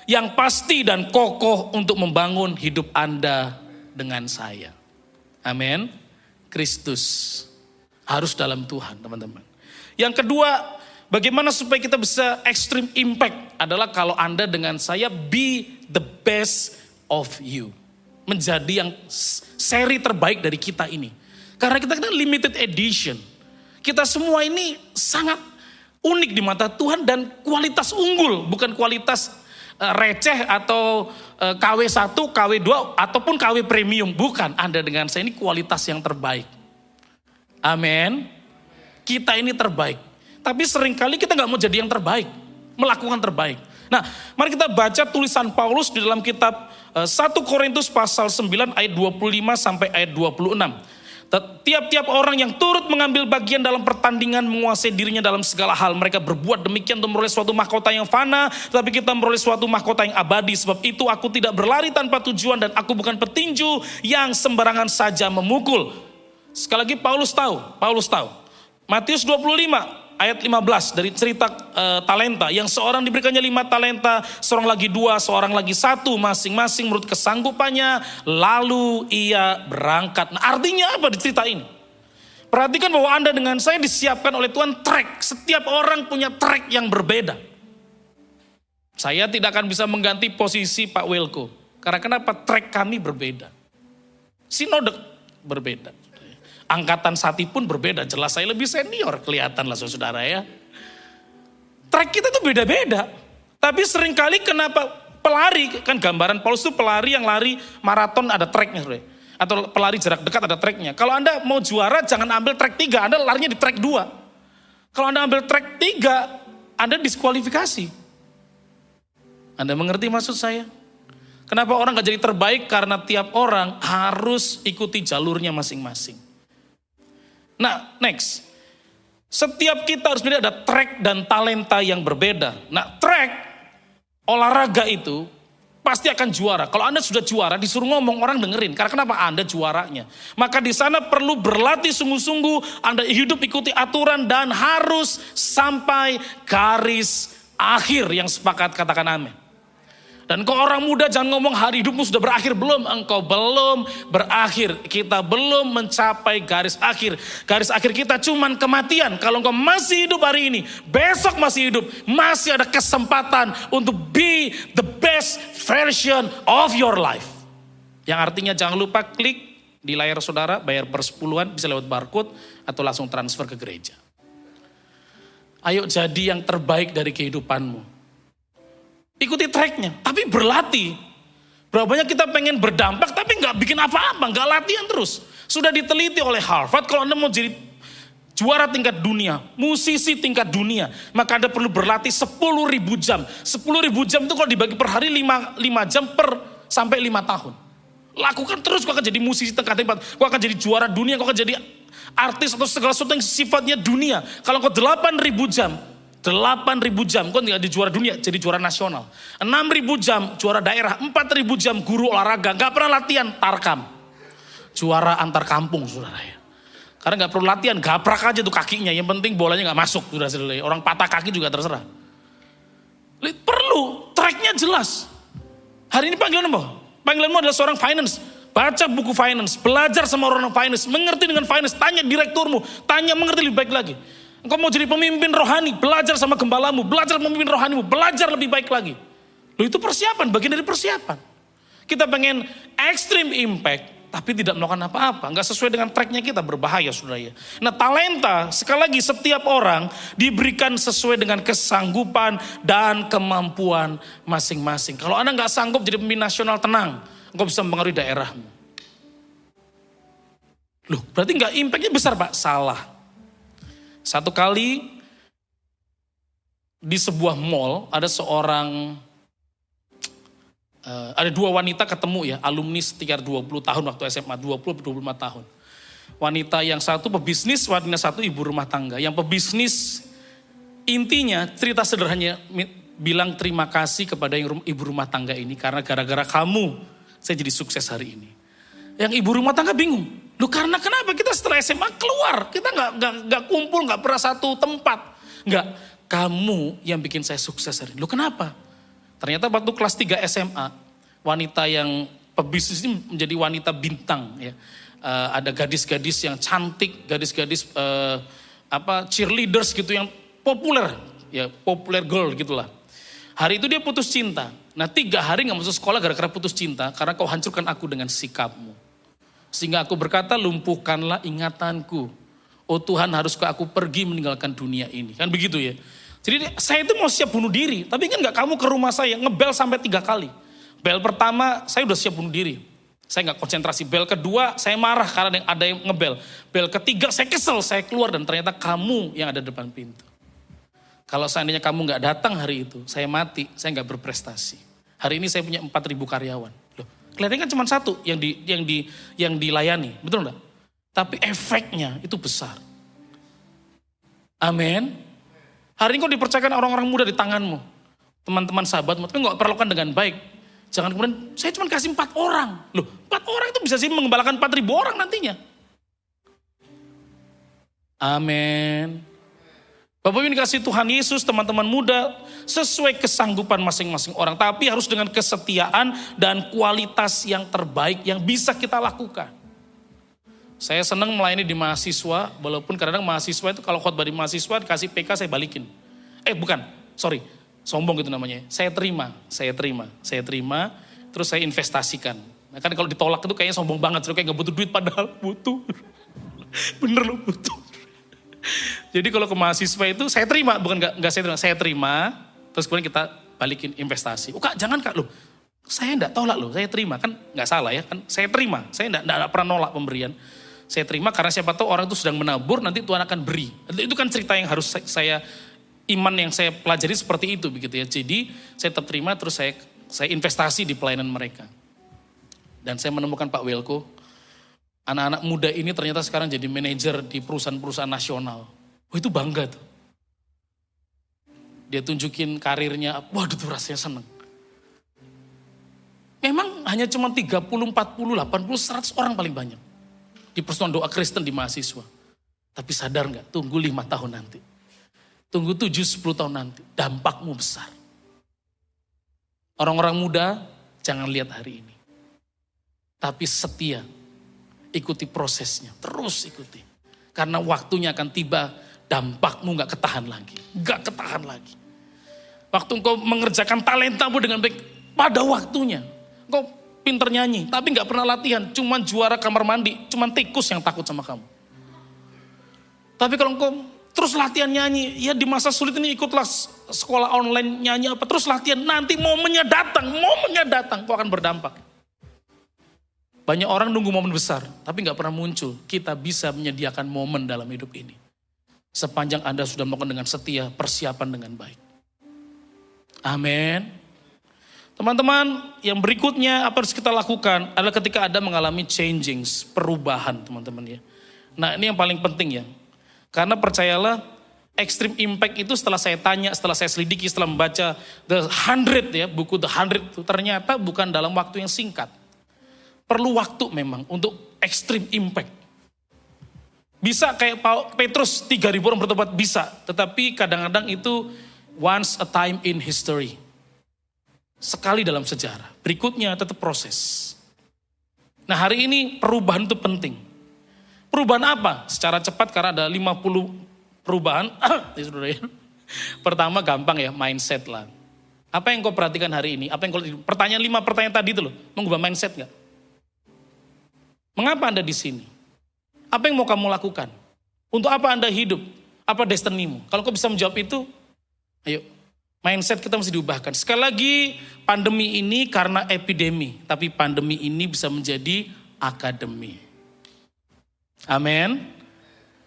yang pasti dan kokoh untuk membangun hidup Anda dengan saya. Amin. Kristus harus dalam Tuhan teman-teman. Yang kedua, bagaimana supaya kita bisa extreme impact adalah kalau Anda dengan saya be the best of you. Menjadi yang seri terbaik dari kita ini. Karena kita kan limited edition. Kita semua ini sangat unik di mata Tuhan dan kualitas unggul. Bukan kualitas receh atau KW1, KW2 ataupun KW premium. Bukan, Anda dengan saya ini kualitas yang terbaik. Amin. Kita ini terbaik. Tapi seringkali kita gak mau jadi yang terbaik. Melakukan terbaik. Nah, mari kita baca tulisan Paulus di dalam kitab 1 Korintus pasal 9 ayat 25 sampai ayat 26. Tiap-tiap orang yang turut mengambil bagian dalam pertandingan menguasai dirinya dalam segala hal. Mereka berbuat demikian untuk memperoleh suatu mahkota yang fana, tetapi kita memperoleh suatu mahkota yang abadi. Sebab itu aku tidak berlari tanpa tujuan dan aku bukan petinju yang sembarangan saja memukul. Sekali lagi Paulus tahu. Matius 25 ayat 15 dari cerita talenta. Yang seorang diberikannya 5 talenta, seorang lagi 2, seorang lagi 1, masing-masing menurut kesanggupannya. Lalu ia berangkat. Nah artinya apa di cerita ini? Perhatikan bahwa Anda dengan saya disiapkan oleh Tuhan track. Setiap orang punya track yang berbeda. Saya tidak akan bisa mengganti posisi Pak Welko. Karena kenapa? Track kami berbeda. Sinode berbeda. Angkatan Sati pun berbeda, jelas saya lebih senior kelihatan lah saudara ya. Track kita tuh beda-beda. Tapi seringkali kenapa pelari, kan gambaran Paulus itu pelari yang lari maraton ada tracknya. Atau pelari jarak dekat ada tracknya. Kalau Anda mau juara jangan ambil track 3, Anda larinya di track 2. Kalau Anda ambil track 3, Anda diskualifikasi. Anda mengerti maksud saya? Kenapa orang gak jadi terbaik? Karena tiap orang harus ikuti jalurnya masing-masing. Nah, next. Setiap kita harus ada track dan talenta yang berbeda. Nah, track olahraga itu pasti akan juara. Kalau Anda sudah juara, disuruh ngomong orang dengerin. Karena kenapa? Anda juaranya. Maka di sana perlu berlatih sungguh-sungguh. Anda hidup ikuti aturan dan harus sampai garis akhir yang sepakat, katakan amin. Dan kau orang muda jangan ngomong hari hidupmu sudah berakhir. Belum, engkau belum berakhir. Kita belum mencapai garis akhir. Garis akhir kita cuman kematian. Kalau engkau masih hidup hari ini, besok masih hidup, masih ada kesempatan untuk be the best version of your life. Yang artinya jangan lupa klik di layar saudara, bayar per 10-an, bisa lewat barcode atau langsung transfer ke gereja. Ayo jadi yang terbaik dari kehidupanmu. Ikuti tracknya, tapi berlatih. Berapa banyak kita pengen berdampak, tapi gak bikin apa-apa, gak latihan terus. Sudah diteliti oleh Harvard, kalau Anda mau jadi juara tingkat dunia, musisi tingkat dunia, maka Anda perlu berlatih 10.000 jam. 10.000 jam itu kalau dibagi per hari 5 jam per sampai 5 tahun. Lakukan terus, kau akan jadi musisi tingkat tempat, kau akan jadi juara dunia, kau akan jadi artis atau segala sesuatu yang sifatnya dunia. Kalau kau 8.000 jam, kau tidak di juara dunia, jadi juara nasional. 6.000 jam juara daerah, 4.000 jam guru olahraga, gak pernah latihan, tarkam. Juara antar kampung, saudara ya. Karena gak perlu latihan, gaprak aja tuh kakinya, yang penting bolanya gak masuk. Saudara. Orang patah kaki juga terserah. Perlu, tracknya jelas. Hari ini panggilan apa? Panggilanmu adalah seorang finance. Baca buku finance, belajar sama orang finance, mengerti dengan finance, tanya direkturmu, tanya mengerti lebih baik lagi. Engkau mau jadi pemimpin rohani, belajar sama gembalamu, belajar pemimpin rohanimu, belajar lebih baik lagi. Loh itu persiapan, bagian dari persiapan. Kita pengen extreme impact, tapi tidak melakukan apa-apa. Nggak sesuai dengan tracknya kita, berbahaya saudara ya. Nah talenta, sekali lagi setiap orang diberikan sesuai dengan kesanggupan dan kemampuan masing-masing. Kalau Anda nggak sanggup jadi pemimpin nasional, tenang. Engkau bisa mempengaruhi daerahmu. Loh berarti nggak impactnya besar Pak? Salah. Satu kali di sebuah mall ada seorang... ada dua wanita ketemu ya, alumni sekitar 20 tahun waktu SMA, 20-25 tahun. Wanita yang satu pebisnis, wanita satu ibu rumah tangga. Yang pebisnis intinya cerita sederhananya bilang terima kasih kepada yang ibu rumah tangga ini karena gara-gara kamu saya jadi sukses hari ini. Yang ibu rumah tangga bingung, loh karena kenapa kita setelah SMA keluar, kita nggak kumpul, nggak pernah satu tempat. Nggak, kamu yang bikin saya sukses hari ini. Loh kenapa? Ternyata waktu kelas 3 SMA, wanita yang pebisnis ini menjadi wanita bintang ya. Ada gadis-gadis yang cantik, gadis-gadis cheerleaders gitu yang populer, ya populer girl gitulah. Hari itu dia putus cinta. Nah 3 hari gak masuk sekolah gara-gara putus cinta, karena kau hancurkan aku dengan sikapmu. Sehingga aku berkata, lumpuhkanlah ingatanku. Oh Tuhan, haruskah aku pergi meninggalkan dunia ini? Kan begitu ya. Jadi saya itu mau siap bunuh diri, tapi kan gak kamu ke rumah saya, ngebel sampai 3 kali. Bel pertama, saya udah siap bunuh diri. Saya gak konsentrasi. Bel kedua, saya marah karena ada yang ngebel. Bel ketiga, saya kesel, saya keluar dan ternyata kamu yang ada depan pintu. Kalau seandainya kamu gak datang hari itu, saya mati, saya gak berprestasi. Hari ini saya punya 4.000 karyawan. Loh, kelihatannya kan cuma satu yang dilayani, betul enggak? Tapi efeknya itu besar. Amin. Hari ini kau dipercayakan orang-orang muda di tanganmu. Teman-teman sahabatmu, tapi gak perlakukan dengan baik. Jangan kemudian, saya cuma kasih 4 orang. Loh, 4 orang itu bisa sih mengembalakan 4.000 orang nantinya. Amin. Bapak Ibu dikasih Tuhan Yesus, teman-teman muda, sesuai kesanggupan masing-masing orang. Tapi harus dengan kesetiaan dan kualitas yang terbaik yang bisa kita lakukan. Saya senang melayani di mahasiswa, walaupun kadang-kadang mahasiswa itu kalau khotbah di mahasiswa dikasih PK saya balikin. Sombong gitu namanya. Saya terima, terus saya investasikan. Nah kan kalau ditolak itu kayaknya sombong banget, kayak gak butuh duit padahal butuh. Bener loh butuh. Jadi kalau ke mahasiswa itu saya terima, bukan gak saya terima, terus kemudian kita balikin investasi. Oh Kak jangan Kak loh, saya gak tolak loh, saya terima. Kan gak salah ya, kan saya terima, saya gak pernah nolak pemberian. Saya terima karena siapa tahu orang itu sedang menabur, nanti Tuhan akan beri. Itu kan cerita yang harus iman yang saya pelajari seperti itu begitu ya. Jadi saya tetap terima, terus saya investasi di pelayanan mereka. Dan saya menemukan Pak Welko, anak-anak muda ini ternyata sekarang jadi manajer di perusahaan-perusahaan nasional. Oh itu bangga tuh. Dia tunjukin karirnya, waduh tuh rasanya seneng. Memang hanya cuma 30, 40, 80, 100 orang paling banyak. Di persatuan doa Kristen di mahasiswa. Tapi sadar gak, tunggu 5 tahun nanti. Tunggu 7-10 tahun nanti, dampakmu besar. Orang-orang muda, jangan lihat hari ini. Tapi setia, ikuti prosesnya, terus ikuti. Karena waktunya akan tiba, dampakmu gak ketahan lagi. Gak ketahan lagi. Waktu engkau mengerjakan talentamu dengan baik, pada waktunya. Engkau pinter nyanyi, tapi gak pernah latihan, cuman juara kamar mandi, cuman tikus yang takut sama kamu. Tapi kalau engkau terus latihan nyanyi, ya di masa sulit ini ikutlah sekolah online nyanyi apa, terus latihan, nanti momennya datang, kau akan berdampak. Banyak orang nunggu momen besar, tapi gak pernah muncul. Kita bisa menyediakan momen dalam hidup ini. Sepanjang Anda sudah melakukan dengan setia, persiapan dengan baik. Amin. Teman-teman, yang berikutnya apa harus kita lakukan adalah ketika Anda mengalami changings, perubahan teman-teman ya. Nah ini yang paling penting ya. Karena percayalah, extreme impact itu setelah saya tanya, setelah saya selidiki, setelah membaca The 100 ya, buku The 100 itu ternyata bukan dalam waktu yang singkat. Perlu waktu memang untuk extreme impact. Bisa kayak Petrus 3.000 orang bertobat bisa, tetapi kadang-kadang itu once a time in history. Sekali dalam sejarah, berikutnya tetap proses. Nah hari ini perubahan itu penting. Perubahan apa? Secara cepat karena ada 50 perubahan. Pertama gampang ya, mindset lah. Apa yang kau perhatikan hari ini? Apa yang kau pertanyaan 5 pertanyaan tadi itu loh, mengubah mindset gak? Mengapa Anda di sini? Apa yang mau kamu lakukan? Untuk apa Anda hidup? Apa destinimu? Kalau kau bisa menjawab itu, ayo. Mindset kita mesti diubahkan. Sekali lagi, pandemi ini karena epidemi. Tapi pandemi ini bisa menjadi akademi. Amin.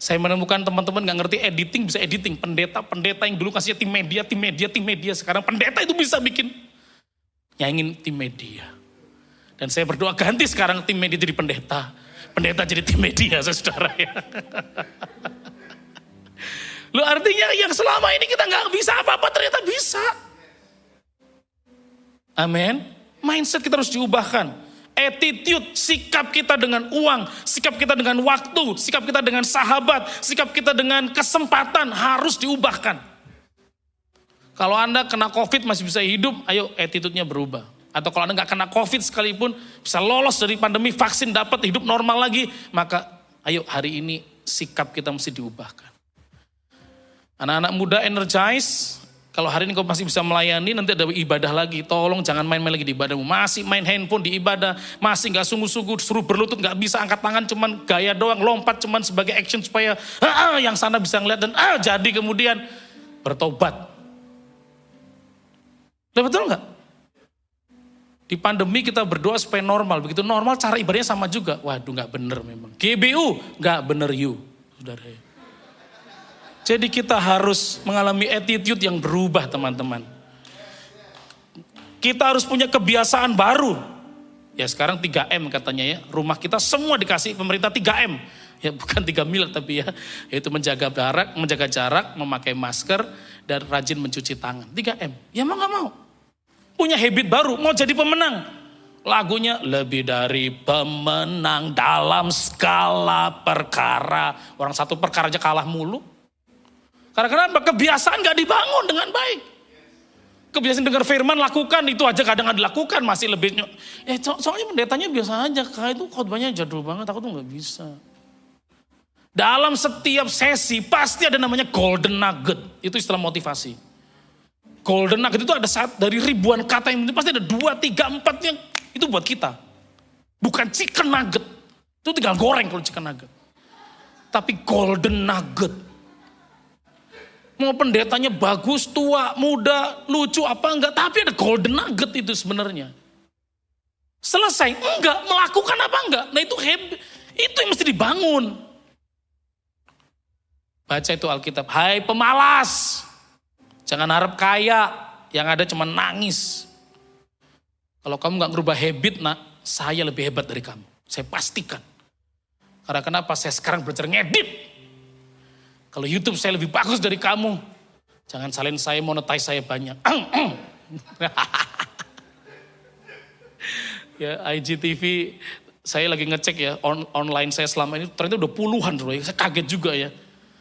Saya menemukan teman-teman gak ngerti editing, bisa editing. Pendeta yang dulu kasih tim media. Sekarang pendeta itu bisa bikin nyanyiin tim media. Dan saya berdoa ganti sekarang tim media jadi pendeta. Pendeta jadi tim media, saudara ya. Lu artinya yang selama ini kita gak bisa apa-apa ternyata bisa. Amin. Mindset kita harus diubahkan. Attitude, sikap kita dengan uang, sikap kita dengan waktu, sikap kita dengan sahabat, sikap kita dengan kesempatan harus diubahkan. Kalau Anda kena COVID masih bisa hidup, ayo attitude-nya berubah. Atau kalau Anda gak kena COVID sekalipun, bisa lolos dari pandemi, vaksin dapat, hidup normal lagi, maka ayo hari ini sikap kita mesti diubahkan. Anak-anak muda energize. Kalau hari ini kau masih bisa melayani, nanti ada ibadah lagi. Tolong jangan main-main lagi di ibadahmu. Masih main handphone di ibadah, masih gak sungguh-sungguh, suruh berlutut gak bisa, angkat tangan cuman gaya doang, lompat cuman sebagai action supaya yang sana bisa ngeliat dan jadi kemudian bertobat. Betul gak? Di pandemi kita berdoa supaya normal, begitu normal cara ibadahnya sama juga. Waduh gak bener memang. GBU gak bener you, saudara ya. Jadi kita harus mengalami attitude yang berubah teman-teman. Kita harus punya kebiasaan baru. Ya sekarang 3M katanya ya. Rumah kita semua dikasih pemerintah 3M. Ya bukan 3 miliar tapi ya. Yaitu menjaga jarak, memakai masker, dan rajin mencuci tangan. 3M. Ya mau gak mau. Punya habit baru, mau jadi pemenang. Lagunya lebih dari pemenang dalam skala perkara. Orang satu perkara aja kalah mulu. Karena kenapa? Kebiasaan gak dibangun dengan baik. Kebiasaan dengar firman lakukan itu aja kadang gak dilakukan, masih lebih. Soalnya pendetanya biasa aja, kayak itu khotbahnya jadul banget, aku tuh gak bisa. Dalam setiap sesi pasti ada namanya golden nugget, itu istilah motivasi. Golden nugget itu ada dari ribuan kata yang pasti ada 2, 3, 4 yang itu buat kita. Bukan chicken nugget, itu tinggal goreng kalau chicken nugget. Tapi golden nugget. Mau pendetanya bagus, tua, muda, lucu apa enggak. Tapi ada golden nugget itu sebenarnya. Selesai, enggak, melakukan apa enggak. Nah itu yang mesti dibangun. Baca itu Alkitab. Hai pemalas, jangan harap kaya, yang ada cuma nangis. Kalau kamu enggak ngerubah habit, saya lebih hebat dari kamu. Saya pastikan. Karena kenapa? Saya sekarang belajar ngedit. Kalau YouTube saya lebih bagus dari kamu. Jangan salin saya, monetize saya banyak. Ya IGTV, saya lagi ngecek ya, online saya selama ini ternyata udah puluhan. Saya kaget juga ya.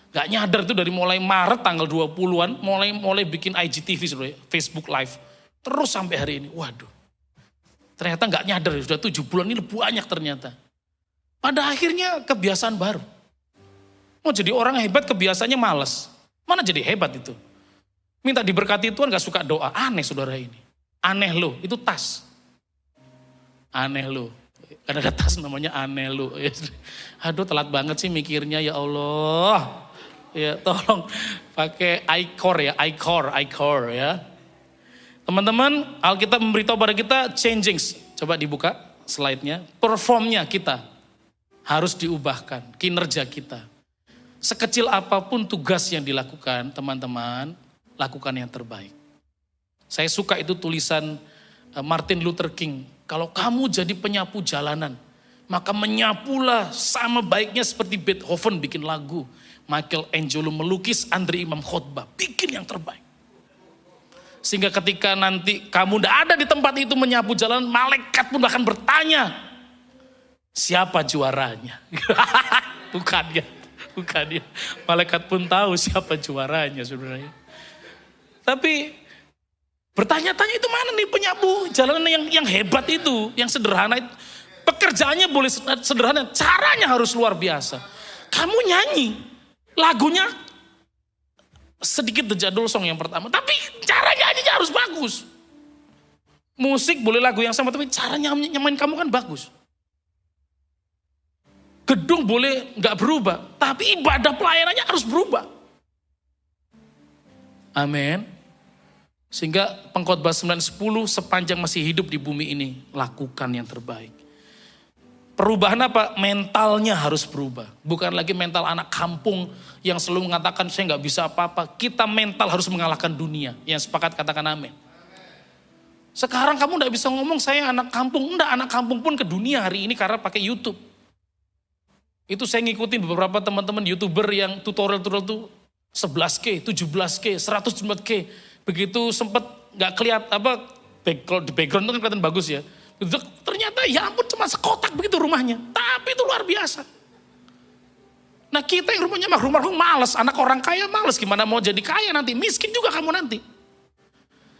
Gak nyadar itu dari mulai Maret tanggal 20-an, mulai bikin IGTV, Facebook Live. Terus sampai hari ini, waduh. Ternyata gak nyadar, sudah 7 bulan ini banyak ternyata. Pada akhirnya kebiasaan baru. Mau jadi orang hebat kebiasaannya malas. Mana jadi hebat itu? Minta diberkati Tuhan gak suka doa. Aneh saudara ini. Aneh lo, itu tas. Aneh lo. Karena ada tas namanya aneh lo. Aduh telat banget sih mikirnya ya Allah. Ya tolong pakai iCore ya. Teman-teman, Alkitab memberitahu pada kita changing. Coba dibuka slide-nya. Performnya kita harus diubahkan. Kinerja kita. Sekecil apapun tugas yang dilakukan, teman-teman, lakukan yang terbaik. Saya suka itu tulisan Martin Luther King. Kalau kamu jadi penyapu jalanan, maka menyapulah sama baiknya seperti Beethoven bikin lagu. Michelangelo melukis, Andre Imam khotbah. Bikin yang terbaik. Sehingga ketika nanti kamu tidak ada di tempat itu menyapu jalanan, malaikat pun bahkan bertanya, siapa juaranya? Bukan ya. Malaikat pun tahu siapa juaranya sebenarnya. Tapi bertanya-tanya itu mana nih penyapu jalanan yang hebat itu, yang sederhana itu. Pekerjaannya boleh sederhana, caranya harus luar biasa. Kamu nyanyi, lagunya sedikit the jadul song yang pertama, tapi cara nyanyinya harus bagus. Musik boleh lagu yang sama, tapi cara nyamain kamu kan bagus. Gedung boleh nggak berubah, tapi ibadah pelayanannya harus berubah. Amin. Sehingga Pengkhotbah 9:10 sepanjang masih hidup di bumi ini, lakukan yang terbaik. Perubahan apa? Mentalnya harus berubah. Bukan lagi mental anak kampung yang selalu mengatakan saya nggak bisa apa-apa. Kita mental harus mengalahkan dunia. Yang sepakat katakan amin. Sekarang kamu nggak bisa ngomong saya anak kampung. Enggak, anak kampung pun ke dunia hari ini karena pakai YouTube. Itu saya ngikutin beberapa teman-teman YouTuber yang tutorial-tutorial tuh 11K, 17K, 114K. Begitu sempet nggak kelihatan apa background itu kan kelihatan bagus ya. Ternyata ya ampun cuma sekotak begitu rumahnya. Tapi itu luar biasa. Nah kita yang rumahnya rumah males. Anak orang kaya males. Gimana mau jadi kaya nanti. Miskin juga kamu nanti.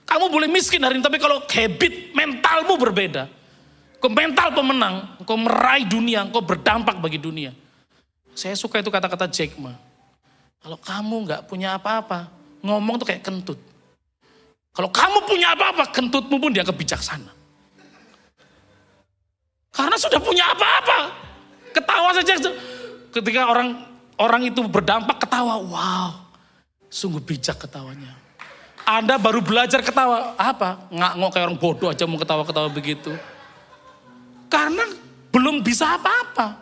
Kamu boleh miskin hari ini. Tapi kalau habit mentalmu berbeda. Kau mental pemenang. Kau meraih dunia. Kau berdampak bagi dunia. Saya suka itu kata-kata Jack Ma. Kalau kamu gak punya apa-apa. Ngomong tuh kayak kentut. Kalau kamu punya apa-apa. Kentutmu pun dianggap bijaksana. Karena sudah punya apa-apa. Ketawa saja. Ketika orang itu berdampak ketawa. Wow. Sungguh bijak ketawanya. Anda baru belajar ketawa. Apa? Ngak kayak orang bodoh aja mau ketawa-ketawa begitu. Karena belum bisa apa-apa.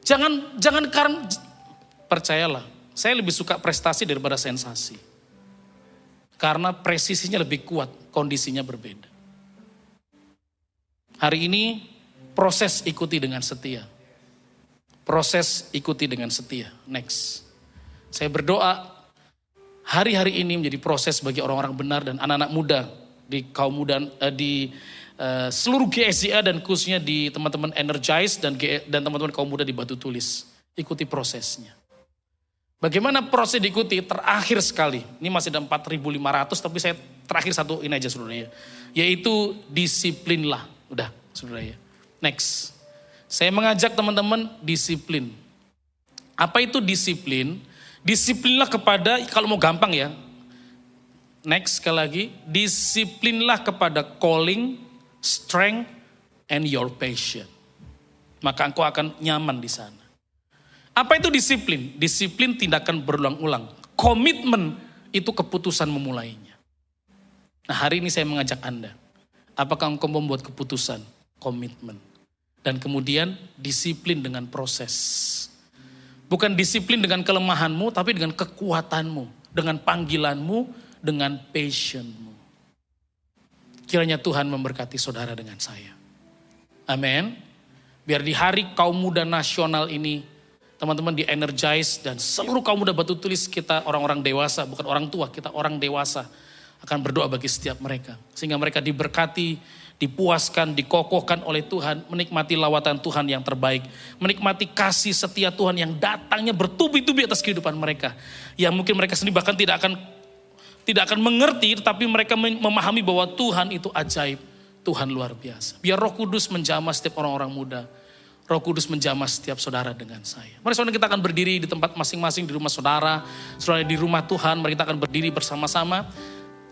Jangan karena. Percayalah. Saya lebih suka prestasi daripada sensasi. Karena presisinya lebih kuat. Kondisinya berbeda. Hari ini proses ikuti dengan setia. Proses ikuti dengan setia. Next. Saya berdoa hari-hari ini menjadi proses bagi orang-orang benar dan anak-anak muda di kaum muda di seluruh GSJA dan khususnya di teman-teman Energize dan teman-teman kaum muda di Batu Tulis. Ikuti prosesnya. Bagaimana proses diikuti? Terakhir sekali. Ini masih ada 4.500 tapi saya terakhir satu ini aja saudara ya. Yaitu disiplinlah. Udah, saudara ya. Next. Saya mengajak teman-teman disiplin. Apa itu disiplin? Disiplinlah kepada, kalau mau gampang ya. Next, sekali lagi. Disiplinlah kepada calling, strength, and your passion. Maka engkau akan nyaman di sana. Apa itu disiplin? Disiplin tindakan berulang-ulang. Komitmen itu keputusan memulainya. Nah hari ini saya mengajak Anda. Apakah engkau membuat keputusan, komitmen, dan kemudian disiplin dengan proses. Bukan disiplin dengan kelemahanmu, tapi dengan kekuatanmu, dengan panggilanmu, dengan passionmu. Kiranya Tuhan memberkati saudara dengan saya. Amin. Biar di hari kaum muda nasional ini, teman-teman di Energize dan seluruh kaum muda Batu Tulis kita orang-orang dewasa, bukan orang tua, kita orang dewasa. Akan berdoa bagi setiap mereka. Sehingga mereka diberkati, dipuaskan, dikokohkan oleh Tuhan. Menikmati lawatan Tuhan yang terbaik. Menikmati kasih setia Tuhan yang datangnya bertubi-tubi atas kehidupan mereka. Yang mungkin mereka sendiri bahkan tidak akan mengerti. Tetapi mereka memahami bahwa Tuhan itu ajaib. Tuhan luar biasa. Biar Roh Kudus menjamah setiap orang-orang muda. Roh Kudus menjamah setiap saudara dengan saya. Mari saudara kita akan berdiri di tempat masing-masing di rumah saudara. Saudara di rumah Tuhan, mari kita akan berdiri bersama-sama.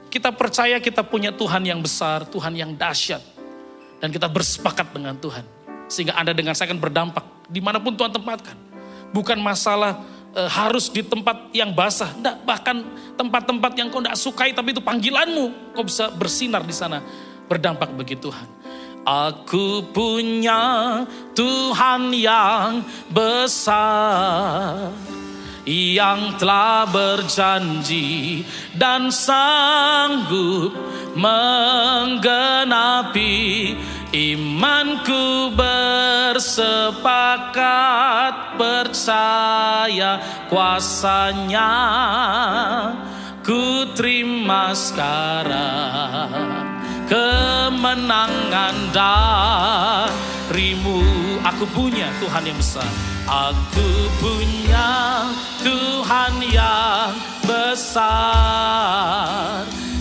Kita percaya kita punya Tuhan yang besar, Tuhan yang dahsyat. Dan kita bersepakat dengan Tuhan. Sehingga Anda dengan saya akan berdampak dimanapun Tuhan tempatkan. Bukan masalah harus di tempat yang basah. Enggak, bahkan tempat-tempat yang kau tidak sukai tapi itu panggilanmu. Kau bisa bersinar di sana, berdampak bagi Tuhan. Aku punya Tuhan yang besar. Yang telah berjanji dan sanggup menggenapi imanku bersepakat percaya kuasanya ku terima sekarang kemenangan darimu. Aku punya Tuhan yang besar. Aku punya Tuhan yang besar,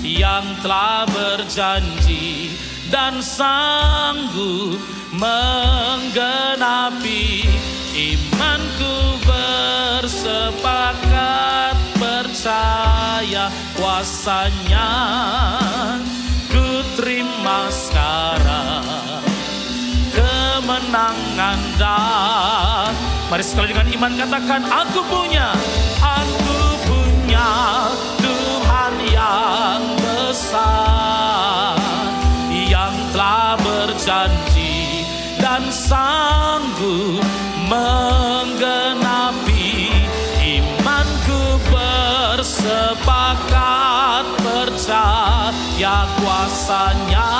yang telah berjanji dan sanggup menggenapi imanku bersepakat percaya kuasanya ku terima sekarang kemenangan Mari sekali dengan iman katakan, aku punya Tuhan yang besar, yang telah berjanji dan sanggup menggenapi. Imanku bersepakat percaya kuasanya,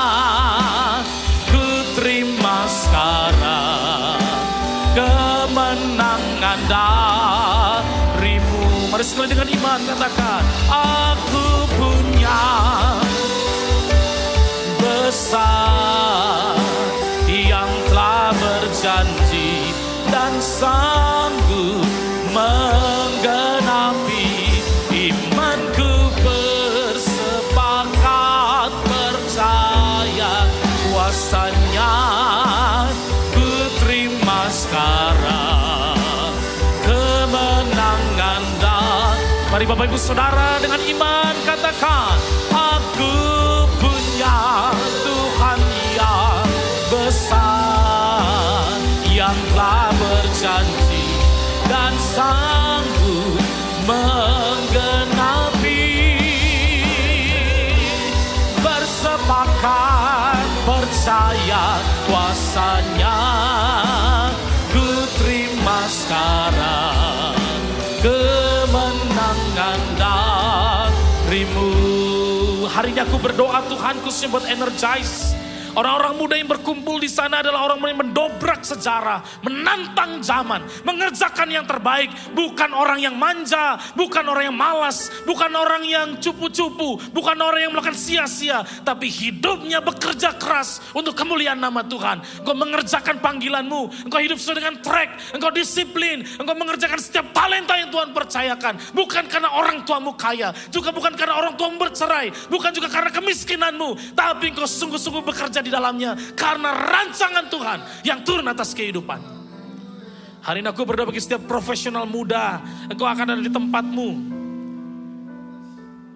ku terima sekarang kemenangan darimu. Mari sekali dengan iman katakan, aku punya besar, yang telah berjanji dan sanggup menggenapi. Imanku bersepakat percaya kuasanya, ku terima sekarang kemenangan. Mari Bapak Ibu Saudara dengan iman katakan, aku punya Tuhan yang besar, yang telah berjanji dan sanggup menggenapi. Bersepakat percaya kuasanya, ku terima sekarang kemenangan darimu. Hari ini aku berdoa Tuhan khususnya buat Energize. Orang-orang muda yang berkumpul di sana adalah orang yang mendobrak sejarah, menantang zaman, mengerjakan yang terbaik. Bukan orang yang manja, bukan orang yang malas, bukan orang yang cupu-cupu, bukan orang yang melakukan sia-sia, tapi hidupnya bekerja keras untuk kemuliaan nama Tuhan. Engkau mengerjakan panggilanmu, engkau hidup sesuai dengan track, engkau disiplin, engkau mengerjakan setiap talenta yang Tuhan percayakan. Bukan karena orang tuamu kaya, juga bukan karena orang tuamu bercerai, bukan juga karena kemiskinanmu, tapi engkau sungguh-sungguh bekerja di dalamnya karena rancangan Tuhan yang turun atas kehidupan. Hari ini aku berdoa bagi setiap profesional muda, engkau akan ada di tempatmu.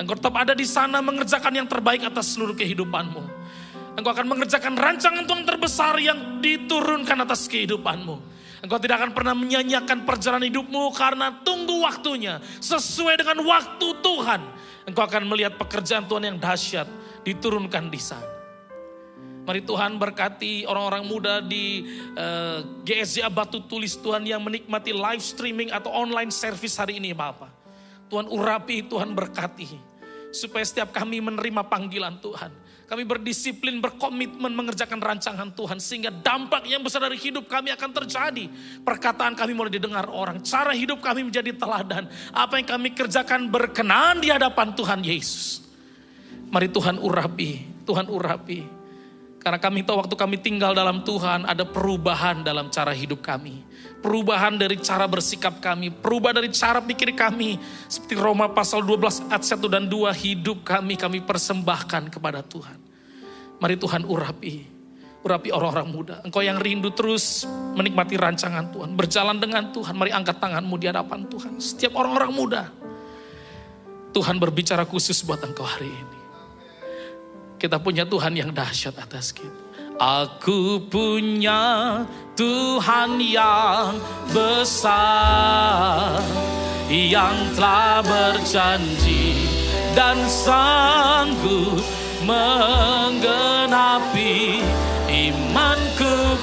Engkau tetap ada di sana mengerjakan yang terbaik atas seluruh kehidupanmu. Engkau akan mengerjakan rancangan Tuhan terbesar yang diturunkan atas kehidupanmu. Engkau tidak akan pernah menyanyiakan perjalanan hidupmu karena tunggu waktunya. Sesuai dengan waktu Tuhan, engkau akan melihat pekerjaan Tuhan yang dahsyat diturunkan di sana. Mari Tuhan berkati orang-orang muda di GSJA Batu Tulis Tuhan yang menikmati live streaming atau online service hari ini Bapak. Tuhan urapi, Tuhan berkati. Supaya setiap kami menerima panggilan Tuhan. Kami berdisiplin, berkomitmen mengerjakan rancangan Tuhan. Sehingga dampak yang besar dari hidup kami akan terjadi. Perkataan kami mulai didengar orang. Cara hidup kami menjadi teladan. Apa yang kami kerjakan berkenan di hadapan Tuhan Yesus. Mari Tuhan urapi, Tuhan urapi. Karena kami tahu waktu kami tinggal dalam Tuhan ada perubahan dalam cara hidup kami. Perubahan dari cara bersikap kami. Perubahan dari cara pikir kami. Seperti Roma pasal 12 ayat 1 dan 2. Hidup kami persembahkan kepada Tuhan. Mari Tuhan urapi. Urapi orang-orang muda. Engkau yang rindu terus menikmati rancangan Tuhan. Berjalan dengan Tuhan. Mari angkat tanganmu di hadapan Tuhan. Setiap orang-orang muda. Tuhan berbicara khusus buat engkau hari ini. Kita punya Tuhan yang dahsyat atas kita. Aku punya Tuhan yang besar, yang telah berjanji dan sanggup menggenapi. Imanku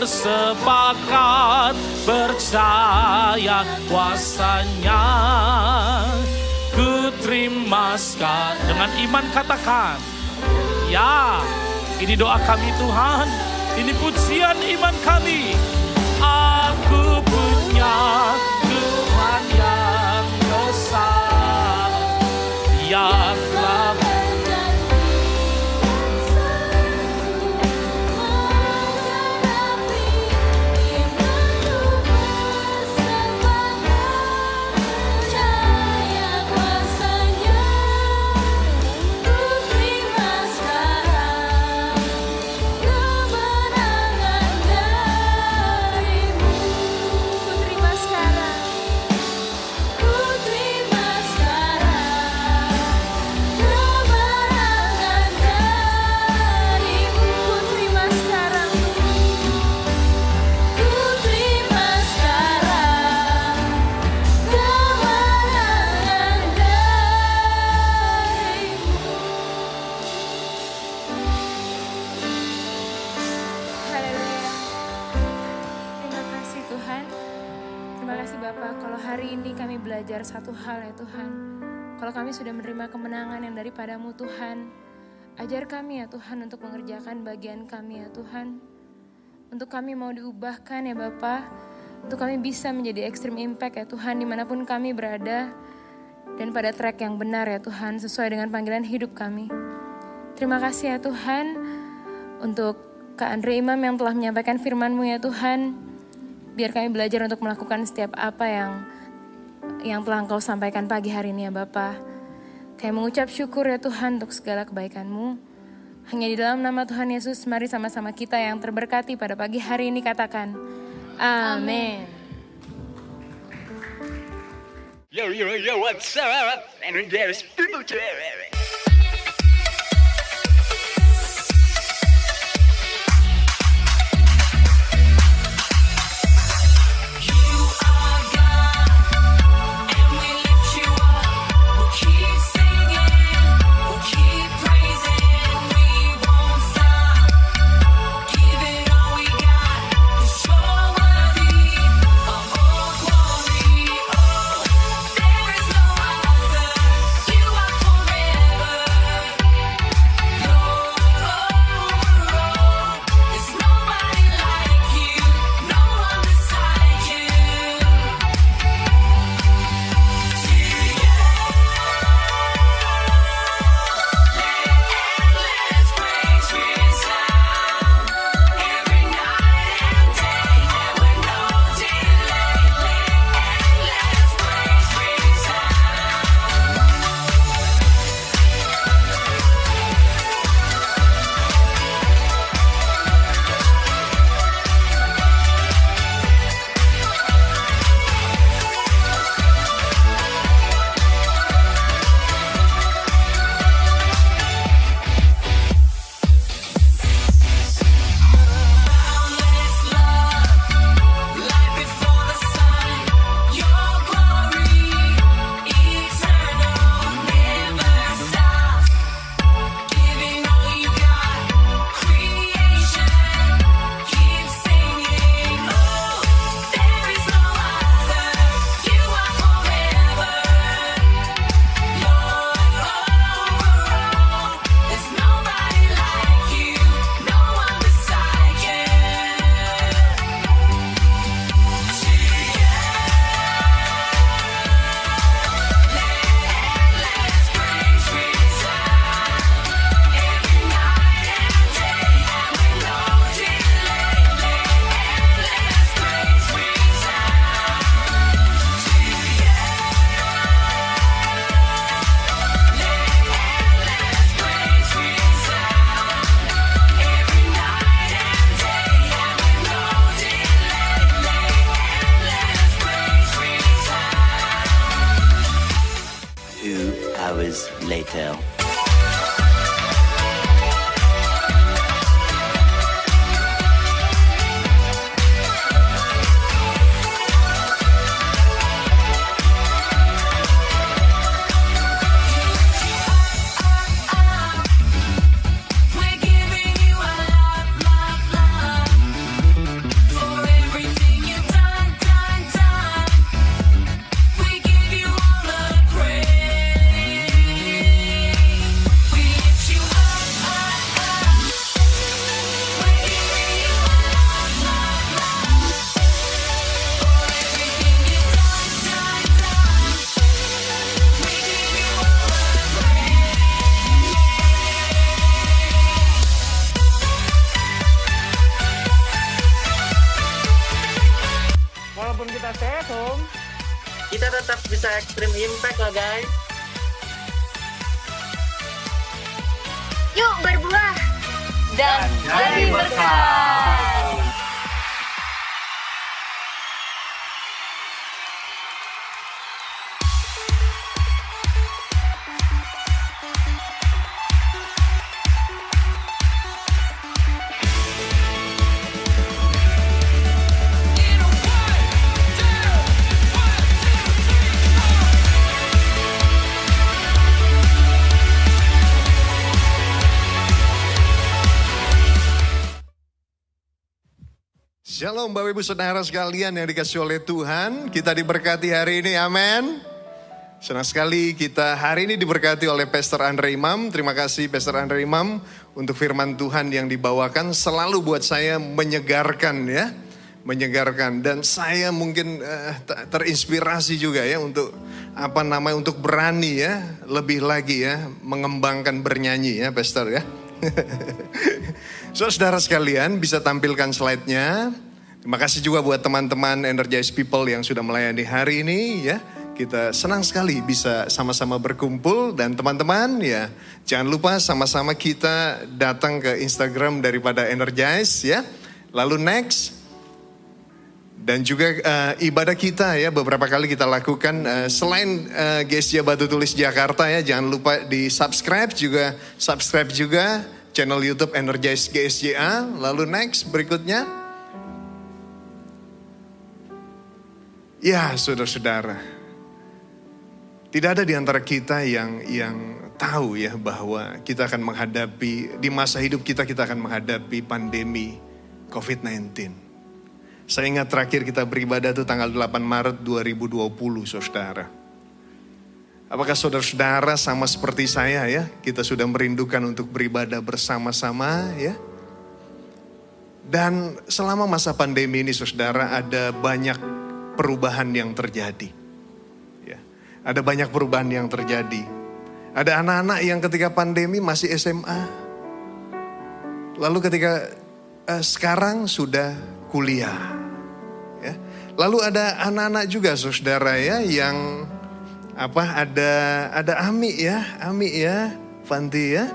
bersepakat percaya kuasanya, ku terima sekarang. Dengan iman katakan, ya, ini doa kami Tuhan, ini pujian iman kami. Aku punya Tuhan yang besar, yang telah hari ini kami belajar satu hal ya Tuhan. Kalau kami sudah menerima kemenangan yang daripadamu Tuhan, ajar kami ya Tuhan untuk mengerjakan bagian kami ya Tuhan. Untuk kami mau diubahkan ya Bapa, untuk kami bisa menjadi extreme impact ya Tuhan dimanapun kami berada. Dan pada track yang benar ya Tuhan, sesuai dengan panggilan hidup kami. Terima kasih ya Tuhan, untuk Kak Andre Imam yang telah menyampaikan firman-Mu ya Tuhan. Biar kami belajar untuk melakukan setiap apa yang telah Engkau sampaikan pagi hari ini ya Bapa. Kami mengucap syukur ya Tuhan untuk segala kebaikan-Mu. Hanya di dalam nama Tuhan Yesus, mari sama-sama kita yang terberkati pada pagi hari ini katakan, amin. Yo, what's up? And there's people to it. Hours later. Walaupun kita stay at home, kita tetap bisa extreme impact lah guys. Yuk berbuah Dan jadi berkat. Shalom Bapak Ibu Saudara sekalian yang dikasihi oleh Tuhan. Kita diberkati hari ini, amin. Senang sekali kita hari ini diberkati oleh Pastor Andre Imam. Terima kasih Pastor Andre Imam untuk firman Tuhan yang dibawakan. Selalu buat saya menyegarkan ya. Menyegarkan. Dan saya mungkin terinspirasi juga ya untuk untuk berani ya. Lebih lagi ya mengembangkan bernyanyi ya Pastor ya. Saudara sekalian bisa tampilkan slide-nya. Terima kasih juga buat teman-teman Energize People yang sudah melayani hari ini ya. Kita senang sekali bisa sama-sama berkumpul dan teman-teman ya. Jangan lupa sama-sama kita datang ke Instagram daripada Energize ya. Lalu next. Dan juga ibadah kita ya beberapa kali kita lakukan selain GSJA Batu Tulis Jakarta ya. Jangan lupa di subscribe juga channel YouTube Energize GSJA. Lalu next berikutnya. Ya saudara-saudara. Tidak ada di antara kita yang tahu ya bahwa kita akan menghadapi, di masa hidup kita akan menghadapi pandemi COVID-19. Saya ingat terakhir kita beribadah itu tanggal 8 Maret 2020 saudara. Apakah saudara-saudara sama seperti saya ya, kita sudah merindukan untuk beribadah bersama-sama ya. Dan selama masa pandemi ini saudara ada banyak perubahan yang terjadi. Ya, ada banyak perubahan yang terjadi. Ada anak-anak yang ketika pandemi masih SMA. Lalu ketika sekarang sudah kuliah. Ya. Lalu ada anak-anak juga saudara ya yang ada Ami ya, Fanti ya,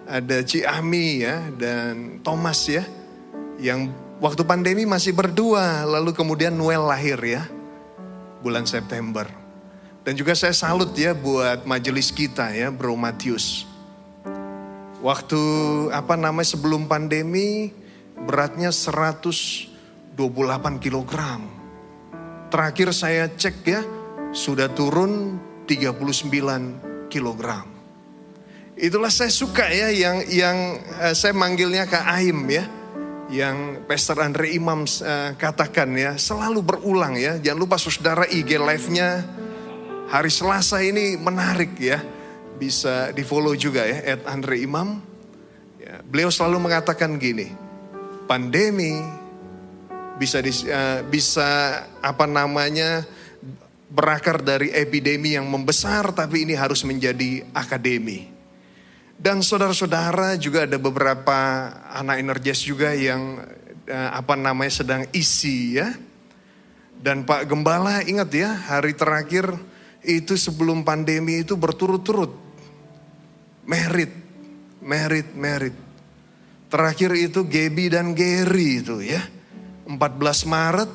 ada Ci Ami ya, dan Thomas ya, yang waktu pandemi masih berdua, lalu kemudian Noel lahir ya, bulan September. Dan juga saya salut ya buat majelis kita ya, Bro Matius. Waktu sebelum pandemi beratnya 128 kilogram. Terakhir saya cek ya, sudah turun 39 kilogram. Itulah saya suka ya yang saya manggilnya Kak Aim ya. Yang Pastor Andre Imam katakan ya, selalu berulang ya. Jangan lupa saudara IG live-nya hari Selasa ini menarik ya. Bisa di follow juga ya, @andre_imam. Ya, beliau selalu mengatakan gini, pandemi bisa berakar dari epidemi yang membesar, tapi ini harus menjadi akademi. Dan saudara-saudara juga ada beberapa anak Energize juga yang sedang isi ya. Dan Pak Gembala ingat ya, hari terakhir itu sebelum pandemi itu berturut-turut merit. Terakhir itu Gaby dan Gary itu ya. 14 Maret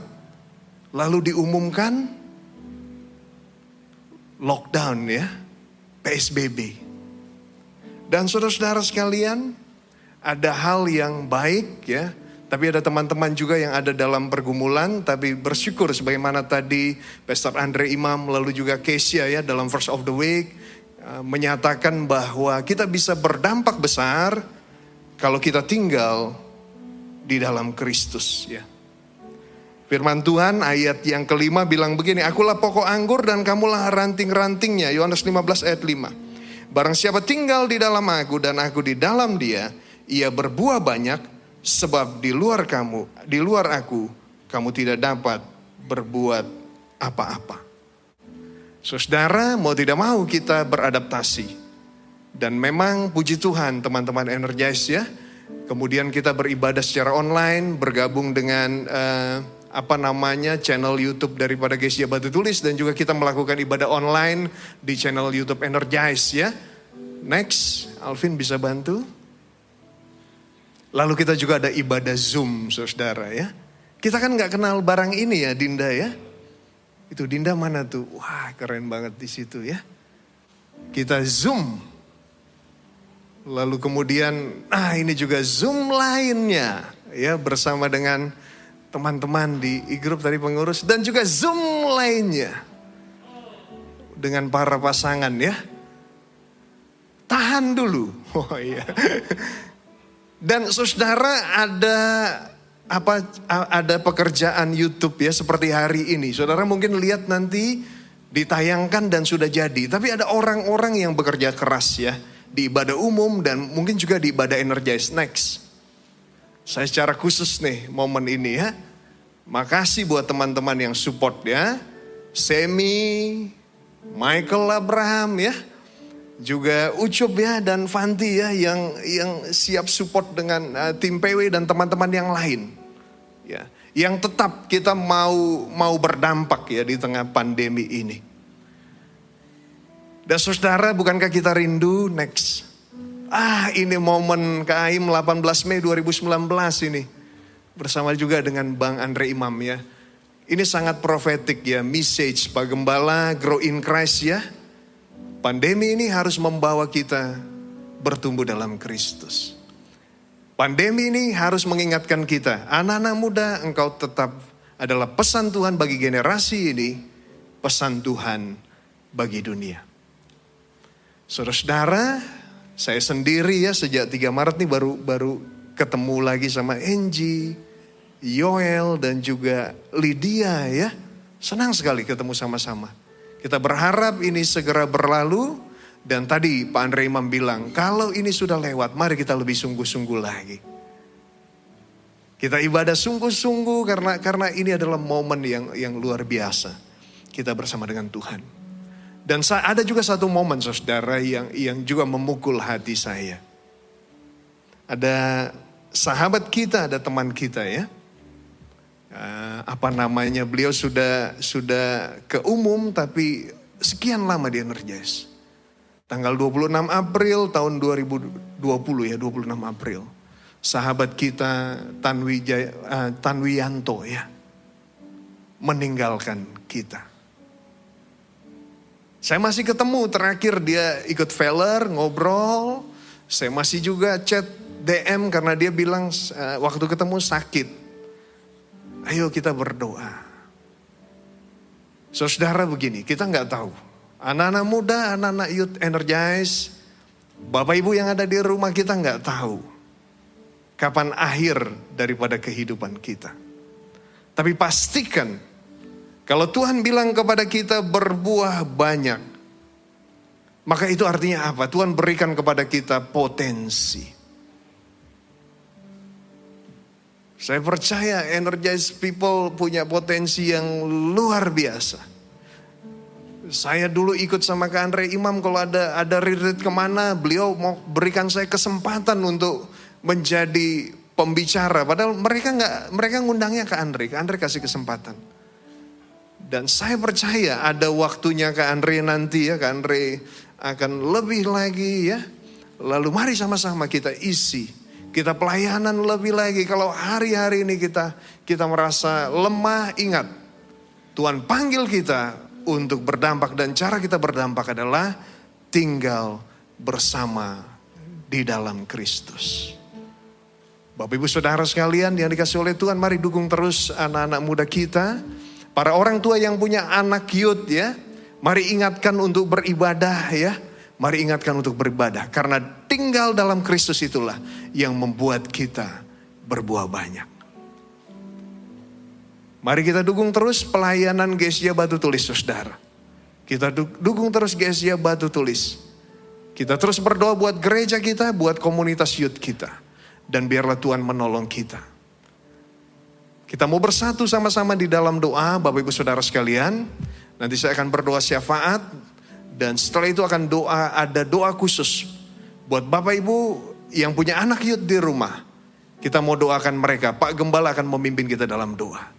lalu diumumkan lockdown ya, PSBB. Dan saudara-saudara sekalian, ada hal yang baik ya, tapi ada teman-teman juga yang ada dalam pergumulan, tapi bersyukur sebagaimana tadi Pastor Andre Imam lalu juga Kesia ya dalam Verse of the Week menyatakan bahwa kita bisa berdampak besar kalau kita tinggal di dalam Kristus ya. Firman Tuhan ayat yang kelima bilang begini, akulah pokok anggur dan kamulah ranting-rantingnya. Yohanes 15 ayat 5. Barang siapa tinggal di dalam aku dan aku di dalam dia, ia berbuah banyak, sebab di luar aku, kamu tidak dapat berbuat apa-apa. Saudara, mau tidak mau kita beradaptasi. Dan memang puji Tuhan teman-teman Energize ya. Kemudian kita beribadah secara online, bergabung dengan channel YouTube daripada GSJA Batu Tulis, dan juga kita melakukan ibadah online di channel YouTube Energize ya. Next, Alvin bisa bantu. Lalu kita juga ada ibadah Zoom saudara ya. Kita kan nggak kenal barang ini ya Dinda ya. Itu Dinda mana tuh? Wah keren banget di situ ya. Kita Zoom. Lalu kemudian ini juga Zoom lainnya ya bersama dengan teman-teman di e-group tadi pengurus, dan juga Zoom lainnya dengan para pasangan ya. Tahan dulu. Oh iya. Dan saudara ada ada pekerjaan YouTube ya seperti hari ini. Saudara mungkin lihat nanti ditayangkan dan sudah jadi. Tapi ada orang-orang yang bekerja keras ya di ibadah umum dan mungkin juga di ibadah Energize Next. Saya secara khusus nih momen ini ya. Makasih buat teman-teman yang support ya. Semi, Michael Abraham ya. Juga Ucup ya dan Fanti ya yang siap support dengan tim PW dan teman-teman yang lain. Ya, yang tetap kita mau berdampak ya di tengah pandemi ini. Dan saudara, bukankah kita rindu next? Ini momen KAIM 18 Mei 2019 ini. Bersama juga dengan Bang Andre Imam ya. Ini sangat profetik ya, message Pak Gembala, Grow in Christ ya. Pandemi ini harus membawa kita bertumbuh dalam Kristus. Pandemi ini harus mengingatkan kita, anak-anak muda, engkau tetap adalah pesan Tuhan bagi generasi ini, pesan Tuhan bagi dunia. Saudara-saudara, saya sendiri ya sejak 3 Maret nih baru ketemu lagi sama Angie, Yoel dan juga Lydia ya. Senang sekali ketemu sama-sama. Kita berharap ini segera berlalu. Dan tadi Pak Andre Imam bilang, kalau ini sudah lewat, mari kita lebih sungguh-sungguh lagi. Kita ibadah sungguh-sungguh karena ini adalah momen yang luar biasa. Kita bersama dengan Tuhan. Dan ada juga satu momen saudara yang juga memukul hati saya. Ada sahabat kita, ada teman kita ya. Beliau sudah ke umum tapi sekian lama di Energize. Tanggal 26 April tahun 2020 ya, 26 April. Sahabat kita Tanwiyanto ya, meninggalkan kita. Saya masih ketemu, terakhir dia ikut Veller, ngobrol. Saya masih juga chat DM karena dia bilang waktu ketemu sakit. Ayo kita berdoa. Saudara begini, kita nggak tahu. Anak-anak muda, anak-anak youth Energize, Bapak Ibu yang ada di rumah kita nggak tahu kapan akhir daripada kehidupan kita. Tapi pastikan kalau Tuhan bilang kepada kita berbuah banyak, maka itu artinya apa? Tuhan berikan kepada kita potensi. Saya percaya Energize People punya potensi yang luar biasa. Saya dulu ikut sama Kak Andre Imam kalau ada retreat kemana, beliau mau berikan saya kesempatan untuk menjadi pembicara. Padahal mereka ngundangnya Kak Andre kasih kesempatan. Dan saya percaya ada waktunya Kak Andre nanti ya, Kak Andre akan lebih lagi ya. Lalu mari sama-sama kita isi. Kita pelayanan lebih lagi. Kalau hari-hari ini kita merasa lemah, ingat. Tuhan panggil kita untuk berdampak. Dan cara kita berdampak adalah tinggal bersama di dalam Kristus. Bapak Ibu Saudara sekalian yang dikasih oleh Tuhan, mari dukung terus anak-anak muda kita. Para orang tua yang punya anak youth ya, mari ingatkan untuk beribadah ya. Mari ingatkan untuk beribadah. Karena tinggal dalam Kristus itulah yang membuat kita berbuah banyak. Mari kita dukung terus pelayanan GSJ Batu Tulis saudara. Kita dukung terus GSJ Batu Tulis. Kita terus berdoa buat gereja kita, buat komunitas youth kita. Dan biarlah Tuhan menolong kita. Kita mau bersatu sama-sama di dalam doa Bapak Ibu Saudara sekalian. Nanti saya akan berdoa syafaat. Dan setelah itu akan ada doa khusus buat Bapak Ibu yang punya anak youth di rumah. Kita mau doakan mereka. Pak Gembala akan memimpin kita dalam doa.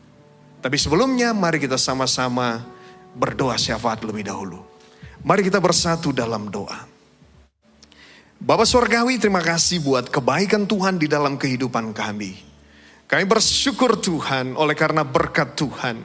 Tapi sebelumnya mari kita sama-sama berdoa syafaat lebih dahulu. Mari kita bersatu dalam doa. Bapa Surgawi, terima kasih buat kebaikan Tuhan di dalam kehidupan kami. Kami bersyukur Tuhan oleh karena berkat Tuhan.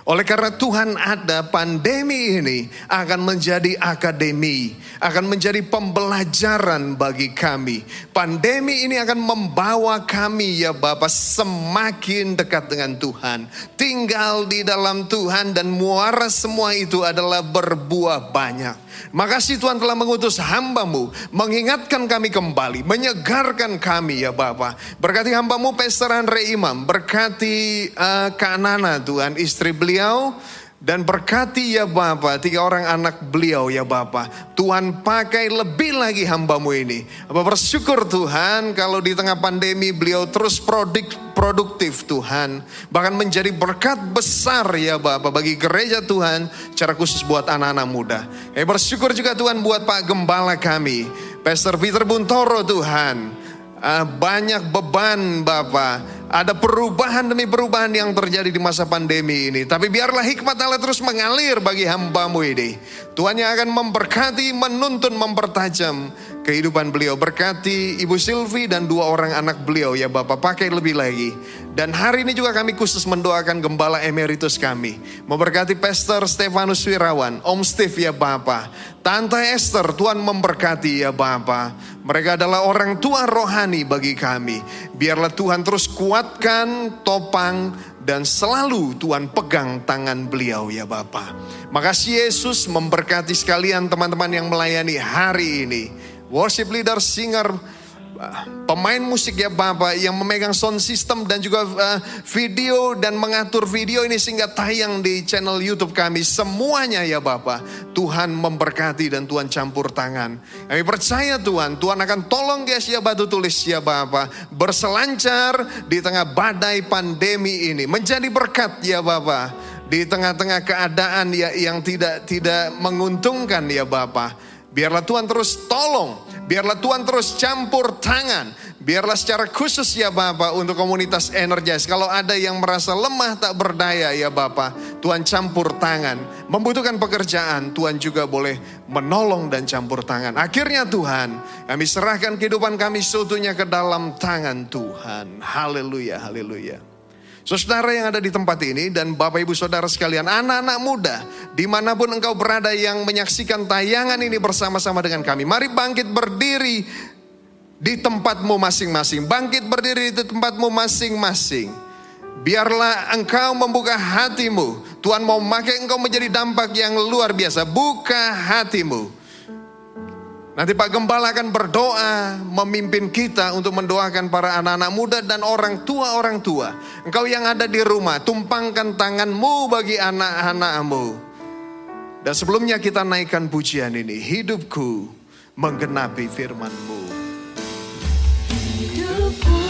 Oleh karena Tuhan ada, pandemi ini akan menjadi akademi, akan menjadi pembelajaran bagi kami. Pandemi ini akan membawa kami ya Bapa semakin dekat dengan Tuhan. Tinggal di dalam Tuhan dan muara semua itu adalah berbuah banyak. Makasih Tuhan telah mengutus hamba-Mu, mengingatkan kami kembali, menyegarkan kami ya Bapa. Berkati hamba-Mu Pastor Andre Imam, berkati Kak Nana Tuhan, istri beliau. Dan berkati ya Bapa 3 orang anak beliau ya Bapa. Tuhan pakai lebih lagi hamba-Mu ini. Bersyukur Tuhan kalau di tengah pandemi beliau terus produktif Tuhan. Bahkan menjadi berkat besar ya Bapa bagi gereja Tuhan. Secara khusus buat anak-anak muda. Bersyukur juga Tuhan buat Pak Gembala kami, Pastor Peter Buntoro Tuhan. Banyak beban Bapa. Ada perubahan demi perubahan yang terjadi di masa pandemi ini. Tapi biarlah hikmat Allah terus mengalir bagi hamba-Mu ini. Tuhan yang akan memberkati, menuntun, mempertajam kehidupan beliau. Berkati Ibu Silvi dan 2 orang anak beliau ya Bapak, pakai lebih lagi. Dan hari ini juga kami khusus mendoakan Gembala Emeritus kami. Memberkati Pastor Stefanus Wirawan, Om Steve ya Bapak. Tante Esther, Tuhan memberkati ya Bapak. Mereka adalah orang tua rohani bagi kami. Biarlah Tuhan terus kuatkan, topang, dan selalu Tuhan pegang tangan beliau ya Bapa. Makasih Yesus, memberkati sekalian teman-teman yang melayani hari ini. Worship leader, singer, pemain musik ya Bapak yang memegang sound system dan juga video dan mengatur video ini sehingga tayang di channel YouTube kami. Semuanya ya Bapak, Tuhan memberkati dan Tuhan campur tangan. Kami percaya Tuhan akan tolong guys ya Batu Tulis ya Bapak berselancar di tengah badai pandemi ini. Menjadi berkat ya Bapak di tengah-tengah keadaan ya yang tidak menguntungkan ya Bapak. Biarlah Tuhan terus tolong, biarlah Tuhan terus campur tangan, biarlah secara khusus ya Bapak untuk komunitas Energize. Kalau ada yang merasa lemah tak berdaya ya Bapak, Tuhan campur tangan. Membutuhkan pekerjaan, Tuhan juga boleh menolong dan campur tangan. Akhirnya Tuhan, kami serahkan kehidupan kami seutuhnya ke dalam tangan Tuhan. Haleluya, haleluya. Saudara yang ada di tempat ini dan Bapak Ibu Saudara sekalian, anak-anak muda, dimanapun engkau berada yang menyaksikan tayangan ini bersama-sama dengan kami. Mari bangkit berdiri di tempatmu masing-masing. Bangkit berdiri di tempatmu masing-masing. Biarlah engkau membuka hatimu. Tuhan mau memakai engkau menjadi dampak yang luar biasa. Buka hatimu. Nanti Pak Gembala akan berdoa memimpin kita untuk mendoakan para anak-anak muda dan orang tua. Engkau yang ada di rumah, tumpangkan tanganmu bagi anak-anakmu. Dan sebelumnya kita naikkan pujian ini. Hidupku menggenapi firman-Mu. Hidupku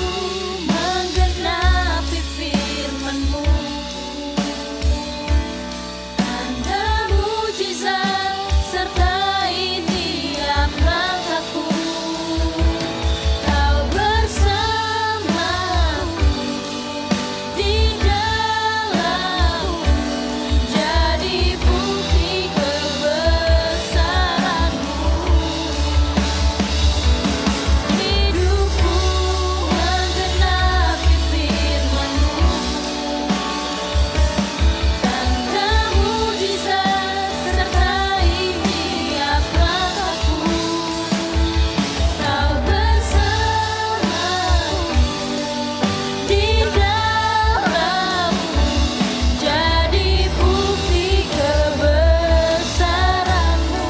menggenapi firman-Mu. Tanda mujizat sertai tiap langkahku. Kau bersamaku di dalamku. Jadi bukti kebesaran-Mu. Hidupku menggenapi firman-Mu. Tanda mujizat sertai tiap langkahku. Kau bersamaku di dalamku. Jadi bukti kebesaran-Mu.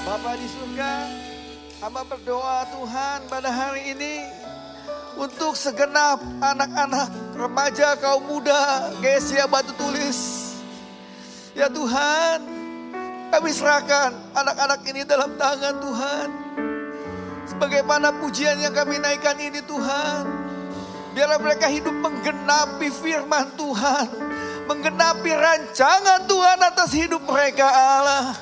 Bapa di surga, hamba berdoa Tuhan pada hari ini untuk segenap anak-anak, remaja, kaum muda, Gesia Batu Tulis. Ya Tuhan, kami serahkan anak-anak ini dalam tangan Tuhan. Sebagaimana pujian yang kami naikkan ini Tuhan, biarlah mereka hidup menggenapi firman Tuhan, menggenapi rancangan Tuhan atas hidup mereka Allah.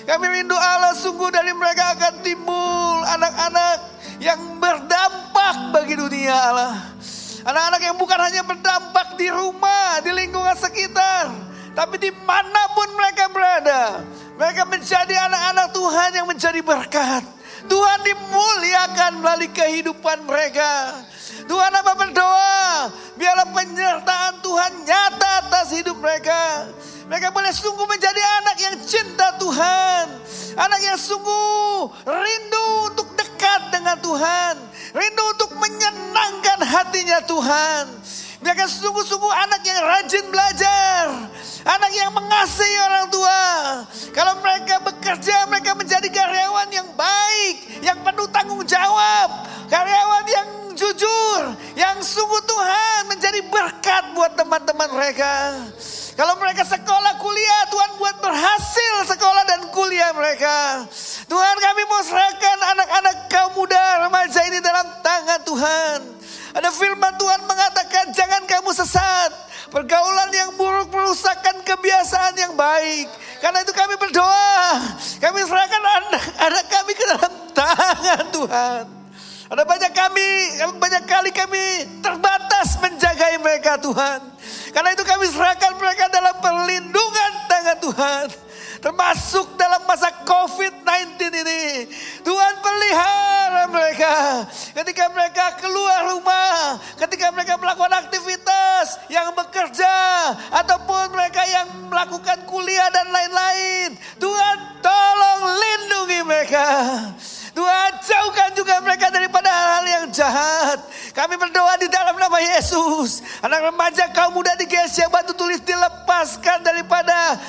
Kami rindu Allah, sungguh dari mereka akan timbul anak-anak yang berdampak bagi dunia Allah. Anak-anak yang bukan hanya berdampak di rumah, di lingkungan sekitar, tapi dimanapun mereka berada. Mereka menjadi anak-anak Tuhan yang menjadi berkat. Tuhan dimuliakan melalui kehidupan mereka. Tuhan, hamba berdoa, biarlah penyertaan Tuhan nyata atas hidup mereka. Mereka boleh sungguh menjadi anak yang cinta Tuhan. Anak yang sungguh rindu untuk dekat dengan Tuhan. Rindu untuk menyenangkan hatinya Tuhan. Mereka sungguh-sungguh anak yang rajin belajar. Anak yang mengasihi orang tua. Kalau mereka bekerja, mereka menjadi karyawan yang baik. Yang penuh tanggung jawab. Karyawan yang jujur. Yang sungguh Tuhan menjadi berkat buat teman-teman mereka. Kalau mereka sekolah kuliah, Tuhan buat berhasil sekolah dan kuliah mereka. Tuhan, kami mau serahkan anak-anak kaum muda remaja ini dalam tangan Tuhan. Ada firman Tuhan mengatakan, jangan kamu sesat. Pergaulan yang buruk merusakkan kebiasaan yang baik. Karena itu kami berdoa. Kami serahkan anak-anak kami ke dalam tangan Tuhan. Ada banyak kali kami terbatas menjagai mereka Tuhan. Karena itu kami serahkan mereka dalam perlindungan tangan Tuhan. Termasuk dalam masa COVID-19 ini. Tuhan pelihara mereka. Ketika mereka keluar rumah. Ketika mereka melakukan aktivitas yang bekerja. Ataupun mereka yang melakukan kuliah dan lain-lain. Tuhan tolong lindungi mereka. Tuhan jauhkan juga mereka daripada hal-hal yang jahat. Kami berdoa di dalam nama Yesus. Anak remaja kaum muda di GSC Batu Tulis dilepaskan daripada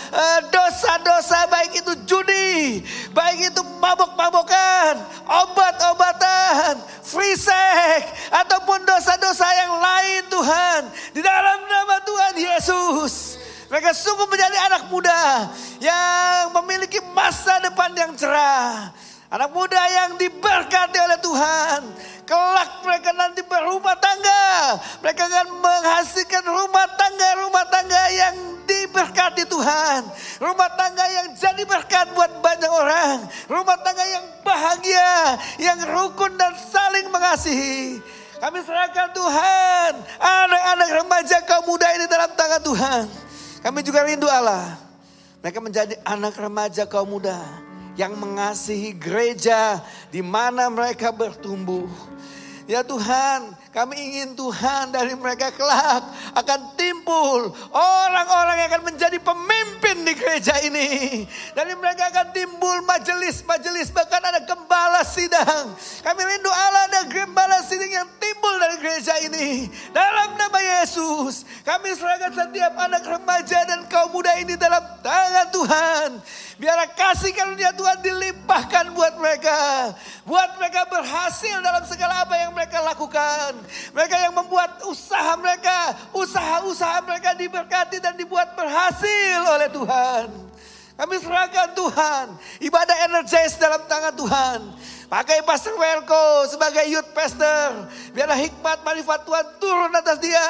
dosa-dosa. Baik itu judi, baik itu mabok-mabokan, obat-obatan, free sex, ataupun dosa-dosa yang lain Tuhan. Di dalam nama Tuhan Yesus. Mereka sungguh menjadi anak muda yang memiliki masa depan yang cerah. Anak muda yang diberkati oleh Tuhan. Kelak mereka nanti berumah tangga. Mereka akan menghasilkan rumah tangga yang diberkati Tuhan. Rumah tangga yang jadi berkat buat banyak orang. Rumah tangga yang bahagia, yang rukun dan saling mengasihi. Kami serahkan Tuhan, anak-anak remaja kaum muda ini dalam tangan Tuhan. Kami juga rindu Allah. Mereka menjadi anak remaja kaum muda yang mengasihi gereja di mana mereka bertumbuh. Ya Tuhan, kami ingin Tuhan dari mereka kelak akan timbul orang-orang yang akan menjadi pemimpin di gereja ini. Dari mereka akan timbul majelis-majelis, bahkan ada gembala sidang. Kami rindu Allah ada gembala sidang yang timbul dari gereja ini. Dalam nama Yesus, kami serahkan setiap anak remaja dan kaum muda ini dalam tangan Tuhan. Biar kasih karunia Tuhan dilimpahkan buat mereka. Buat mereka berhasil dalam segala apa yang mereka lakukan. Mereka yang membuat usaha mereka diberkati dan dibuat berhasil oleh Tuhan. Kami serahkan Tuhan. Ibadah Energize dalam tangan Tuhan. Pakai Pastor Welko sebagai youth pastor. Biarlah hikmat marifat Tuhan turun atas dia.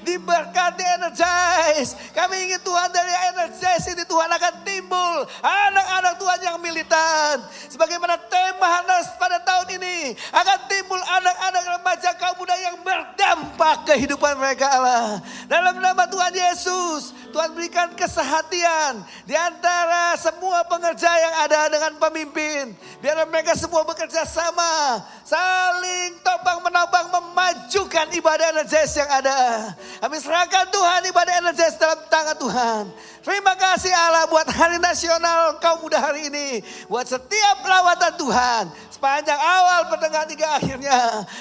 Diberkati Energize. Kami ingin Tuhan dari Energize ini Tuhan akan timbul anak-anak Tuhan yang militan. Sebagaimana tema Hanas pada tahun ini. Akan timbul anak-anak remaja kaum muda yang berdampak kehidupan mereka Allah. Dalam nama Tuhan Yesus. Tuhan berikan kesehatian di antara semua pengerja yang ada dengan pemimpin. Biar mereka semua bekerja sama, saling topang menopang memajukan ibadah Energize yang ada. Kami serahkan Tuhan ibadah Energize dalam tangan Tuhan. Terima kasih Allah buat Hari Nasional Kaum Muda hari ini. Buat setiap lawatan Tuhan. Sepanjang awal, pertengahan, hingga akhirnya.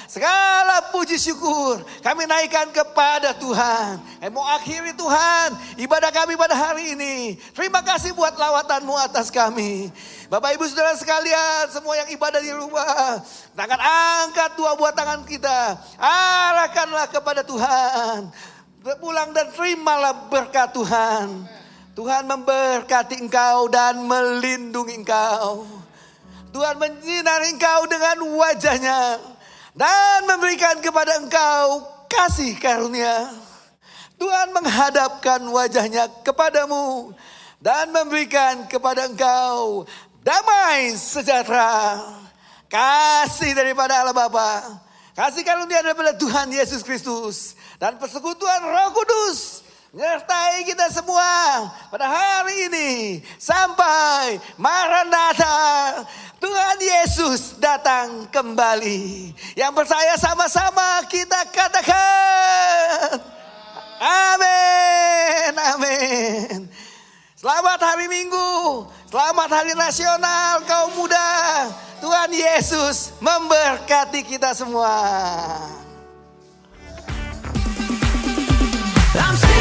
Segala puji syukur kami naikkan kepada Tuhan. Kami mau akhiri Tuhan ibadah kami pada hari ini. Terima kasih buat lawatanmu atas kami. Bapak Ibu Saudara sekalian, semua yang ibadah di rumah. Tangan angkat dua buah tangan kita. Arahkanlah kepada Tuhan. Pulang dan terimalah berkat Tuhan. Tuhan memberkati engkau dan melindungi engkau. Tuhan menyinari engkau dengan wajahnya. Dan memberikan kepada engkau kasih karunia. Tuhan menghadapkan wajahnya kepadamu. Dan memberikan kepada engkau damai sejahtera. Kasih daripada Allah Bapa. Kasih karunia daripada Tuhan Yesus Kristus. Dan persekutuan Roh Kudus menyertai kita semua pada hari ini sampai Maranatha. Tuhan Yesus datang kembali. Yang percaya sama-sama kita katakan. Amin, amin. Selamat hari Minggu, selamat hari nasional kaum muda. Tuhan Yesus memberkati kita semua. I'm